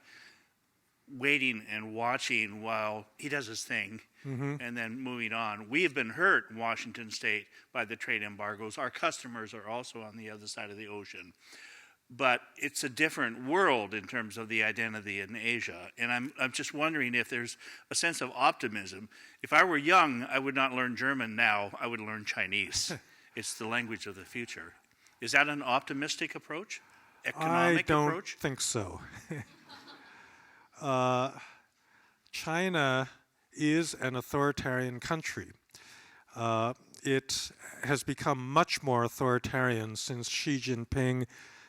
waiting and watching while he does his thing, and then moving on. We have been hurt in Washington State by the trade embargoes. Our customers are also on the other side of the ocean. but it's a different world in terms of the identity in Asia. And I'm just wondering if there's a sense of optimism. If I were young, I would not learn German now, I would learn Chinese. It's the language of the future. Is that an optimistic approach? Economic approach? I don't think so. China is an authoritarian country. It has become much more authoritarian since Xi Jinping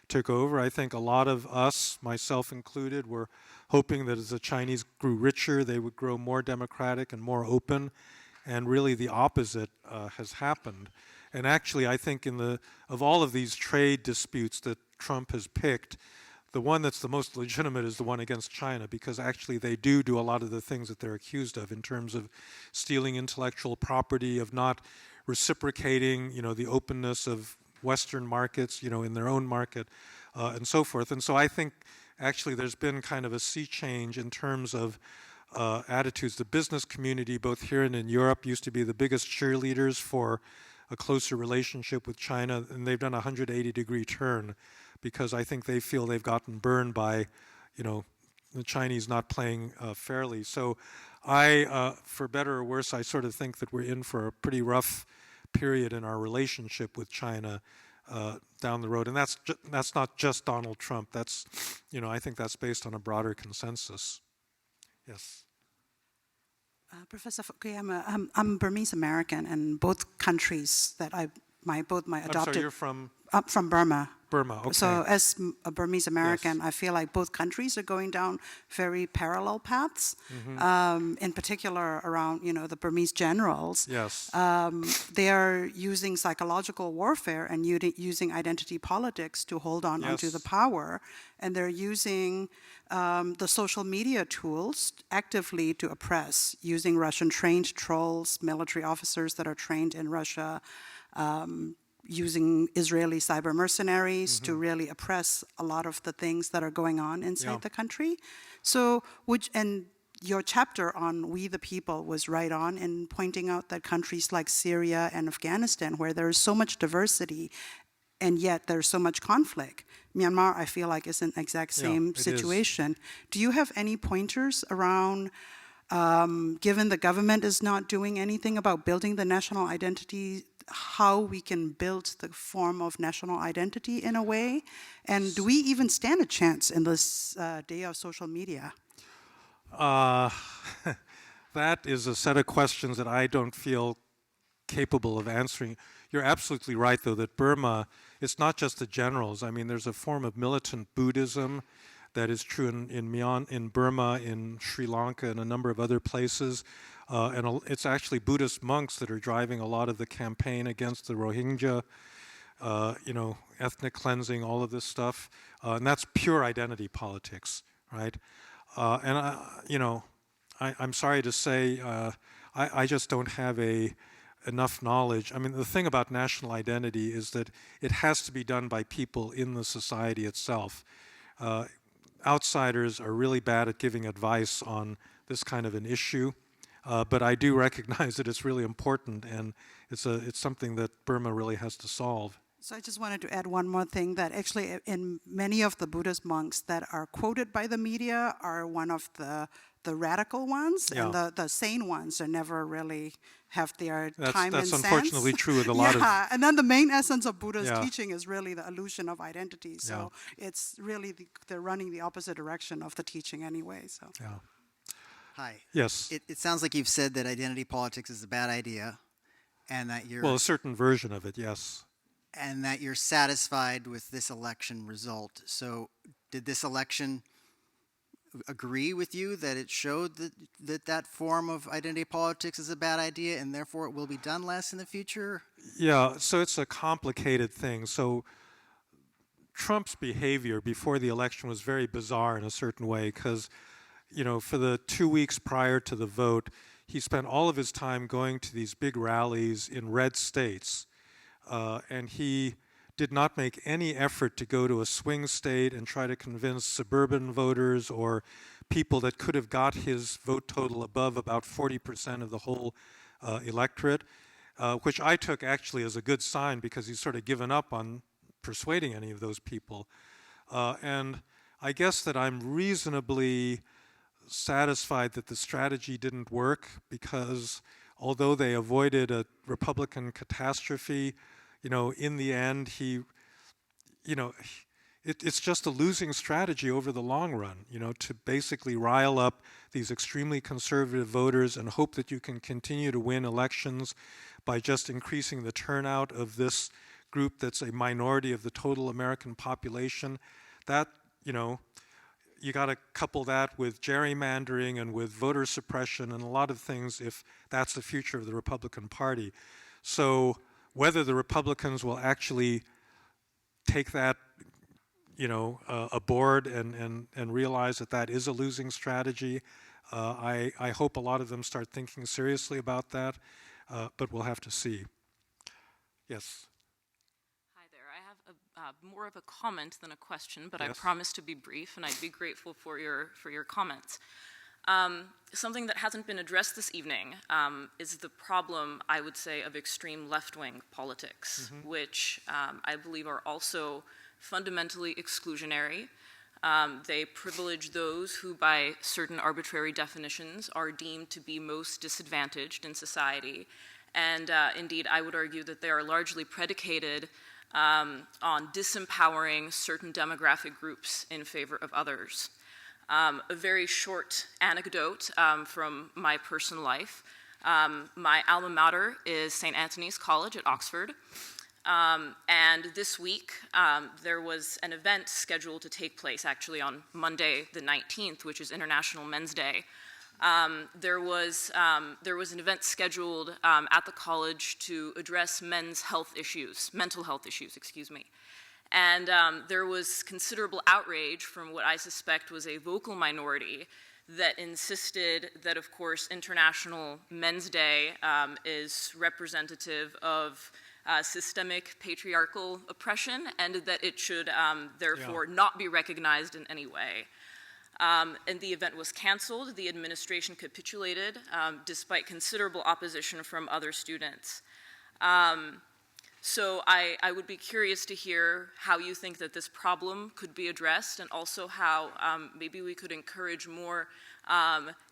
took over. I think a lot of us, myself included, were hoping that as the Chinese grew richer, they would grow more democratic and more open, and really the opposite has happened. And actually, I think of all of these trade disputes that Trump has picked, the one that's the most legitimate is the one against China, because actually they do a lot of the things that they're accused of in terms of stealing intellectual property, of not reciprocating, the openness of Western markets, in their own market, and so forth. And so I think actually there's been kind of a sea change in terms of attitudes. The business community, both here and in Europe, used to be the biggest cheerleaders for a closer relationship with China, and they've done a 180-degree turn because I think they feel they've gotten burned by, the Chinese not playing fairly. So for better or worse, I sort of think that we're in for a pretty rough period in our relationship with China down the road. And that's not just Donald Trump. That's, I think that's based on a broader consensus. Yes. Professor Fukuyama, I'm Burmese American, and both countries that my adopted. I'm sorry, you're from? From Burma. Burma, okay. So as a Burmese American, Yes. I feel like both countries are going down very parallel paths. In particular, around the Burmese generals. Yes. They are using psychological warfare and using identity politics to hold on onto the power, and they're using the social media tools actively to oppress, using Russian-trained trolls, military officers that are trained in Russia, using Israeli cyber mercenaries to really oppress a lot of the things that are going on inside the country. So, and your chapter on We the People was right on in pointing out that countries like Syria and Afghanistan, where there is so much diversity and yet there's so much conflict. Myanmar, I feel like, is an exact same situation. Do you have any pointers around, given the government is not doing anything about building the national identity, how we can build the form of national identity in a way? And do we even stand a chance in this day of social media? That is a set of questions that I don't feel capable of answering. You're absolutely right, though, that Burma, it's not just the generals. I mean, there's a form of militant Buddhism that is true in Burma, in Sri Lanka, and a number of other places. And it's actually Buddhist monks that are driving a lot of the campaign against the Rohingya, ethnic cleansing, all of this stuff. And that's pure identity politics, right? I'm sorry to say, I just don't have enough knowledge. I mean, the thing about national identity is that it has to be done by people in the society itself. Outsiders are really bad at giving advice on this kind of an issue, but I do recognize that it's really important, and it's something that Burma really has to solve. So I just wanted to add one more thing, that actually in many of the Buddhist monks that are quoted by the media are one of the radical ones, and the sane ones are never really have their time and sense. That's unfortunately true with a lot of... Yeah, and then the main essence of Buddha's teaching is really the illusion of identity. So it's really, they're running the opposite direction of the teaching anyway. So. Yeah. Hi. Yes. It sounds like you've said that identity politics is a bad idea, and that you're... Well, a certain version of it, yes. And that you're satisfied with this election result. So did this election agree with you that it showed that form of identity politics is a bad idea and therefore it will be done less in the future? Yeah, so it's a complicated thing. So Trump's behavior before the election was very bizarre in a certain way because, for the 2 weeks prior to the vote, he spent all of his time going to these big rallies in red states. And he did not make any effort to go to a swing state and try to convince suburban voters or people that could have got his vote total above about 40% of the whole electorate, which I took actually as a good sign because he's sort of given up on persuading any of those people. And I guess that I'm reasonably satisfied that the strategy didn't work, because although they avoided a Republican catastrophe, in the end, it's just a losing strategy over the long run, to basically rile up these extremely conservative voters and hope that you can continue to win elections by just increasing the turnout of this group that's a minority of the total American population. That, you got to couple that with gerrymandering and with voter suppression and a lot of things if that's the future of the Republican Party. So whether the Republicans will actually take that aboard and realize that that is a losing strategy, I hope a lot of them start thinking seriously about that, but we'll have to see. Yes? Hi there. I have more of a comment than a question, but Yes. I promise to be brief, and I'd be grateful for your comments. Something that hasn't been addressed this evening is the problem, I would say, of extreme left-wing politics, which I believe are also fundamentally exclusionary. They privilege those who, by certain arbitrary definitions, are deemed to be most disadvantaged in society. And indeed, I would argue that they are largely predicated on disempowering certain demographic groups in favor of others. A very short anecdote from my personal life. My alma mater is St. Anthony's College at Oxford. And this week, there was an event scheduled to take place actually on Monday the 19th, which is International Men's Day. There was an event scheduled at the college to address mental health issues, excuse me. And there was considerable outrage from what I suspect was a vocal minority that insisted that, of course, International Men's Day is representative of systemic patriarchal oppression, and that it should therefore not be recognized in any way. And the event was canceled. The administration capitulated despite considerable opposition from other students. So I would be curious to hear how you think that this problem could be addressed, and also how maybe we could encourage more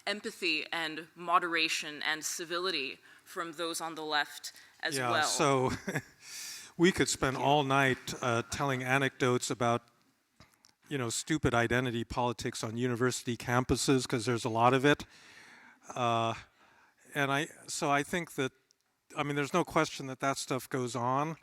empathy and moderation and civility from those on the left as well. Yeah, so we could spend all night telling anecdotes about, stupid identity politics on university campuses, because there's a lot of it. So I think that, there's no question that that stuff goes on.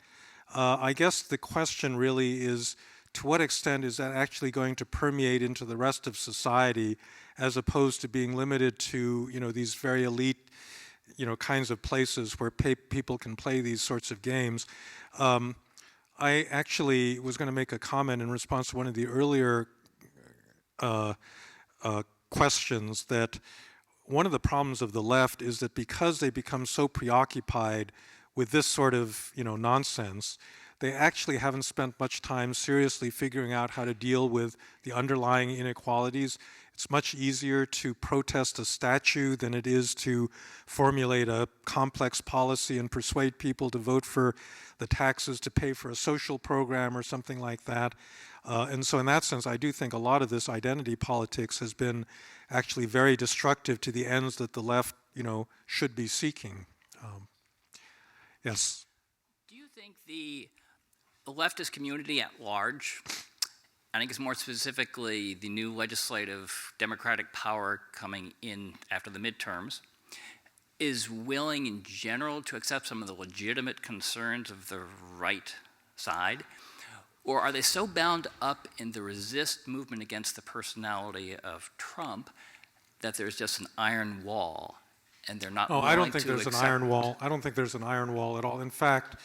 I guess the question really is, to what extent is that actually going to permeate into the rest of society, as opposed to being limited to, these very elite, kinds of places where people can play these sorts of games. I actually was going to make a comment in response to one of the earlier questions, that one of the problems of the left is that because they become so preoccupied with this sort of, nonsense, they actually haven't spent much time seriously figuring out how to deal with the underlying inequalities. It's much easier to protest a statue than it is to formulate a complex policy and persuade people to vote for the taxes to pay for a social program or something like that. And so in that sense, I do think a lot of this identity politics has been actually very destructive to the ends that the left, should be seeking. Yes? Do you think the leftist community at large, I think it's more specifically the new legislative democratic power coming in after the midterms, is willing in general to accept some of the legitimate concerns of the right side? Or are they so bound up in the resist movement against the personality of Trump that there's just an iron wall and they're not willing to accept? I don't think there's an iron wall. I don't think there's an iron wall at all. In fact,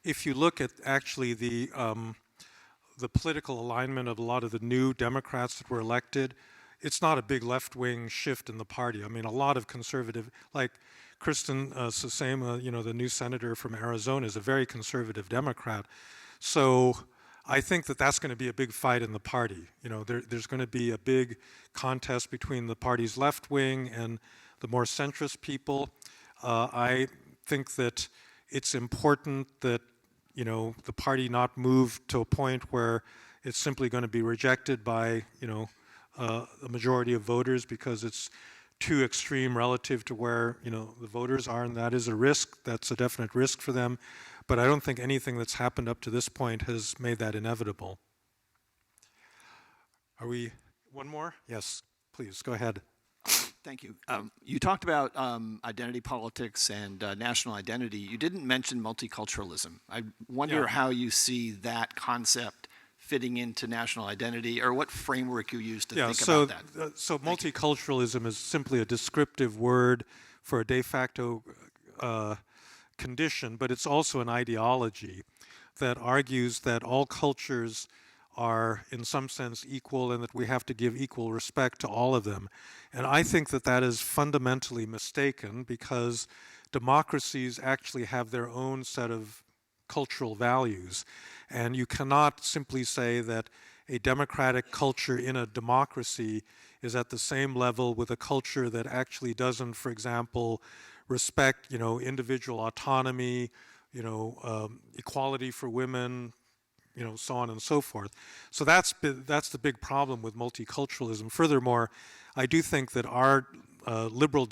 if you look at actually the political alignment of a lot of the new Democrats that were elected, it's not a big left-wing shift in the party. A lot of conservative, like Kristen Sinema, the new senator from Arizona, is a very conservative Democrat. So I think that that's going to be a big fight in the party. There's going to be a big contest between the party's left wing and the more centrist people. I think that it's important that the party not move to a point where it's simply going to be rejected by, a majority of voters because it's too extreme relative to where, the voters are, and that is a risk. That's a definite risk for them. But I don't think anything that's happened up to this point has made that inevitable. Are we, one more? Yes, please, go ahead. Thank you. You talked about identity politics and national identity. You didn't mention multiculturalism. I wonder how you see that concept fitting into national identity, or what framework you use to think about that. So multiculturalism is simply a descriptive word for a de facto condition, but it's also an ideology that argues that all cultures are in some sense equal and that we have to give equal respect to all of them. And I think that that is fundamentally mistaken, because democracies actually have their own set of cultural values. And you cannot simply say that a democratic culture in a democracy is at the same level with a culture that actually doesn't, for example, respect, individual autonomy, equality for women, so on and so forth. So that's the big problem with multiculturalism. Furthermore, I do think that our liberal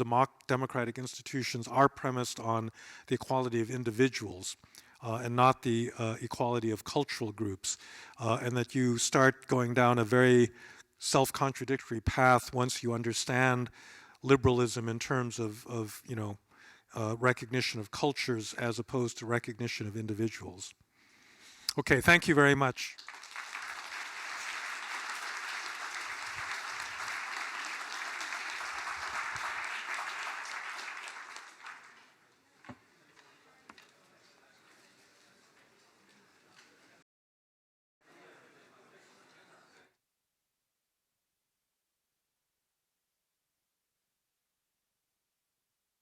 democratic institutions are premised on the equality of individuals and not the equality of cultural groups, and that you start going down a very self-contradictory path once you understand liberalism in terms of recognition of cultures as opposed to recognition of individuals. Okay, thank you very much.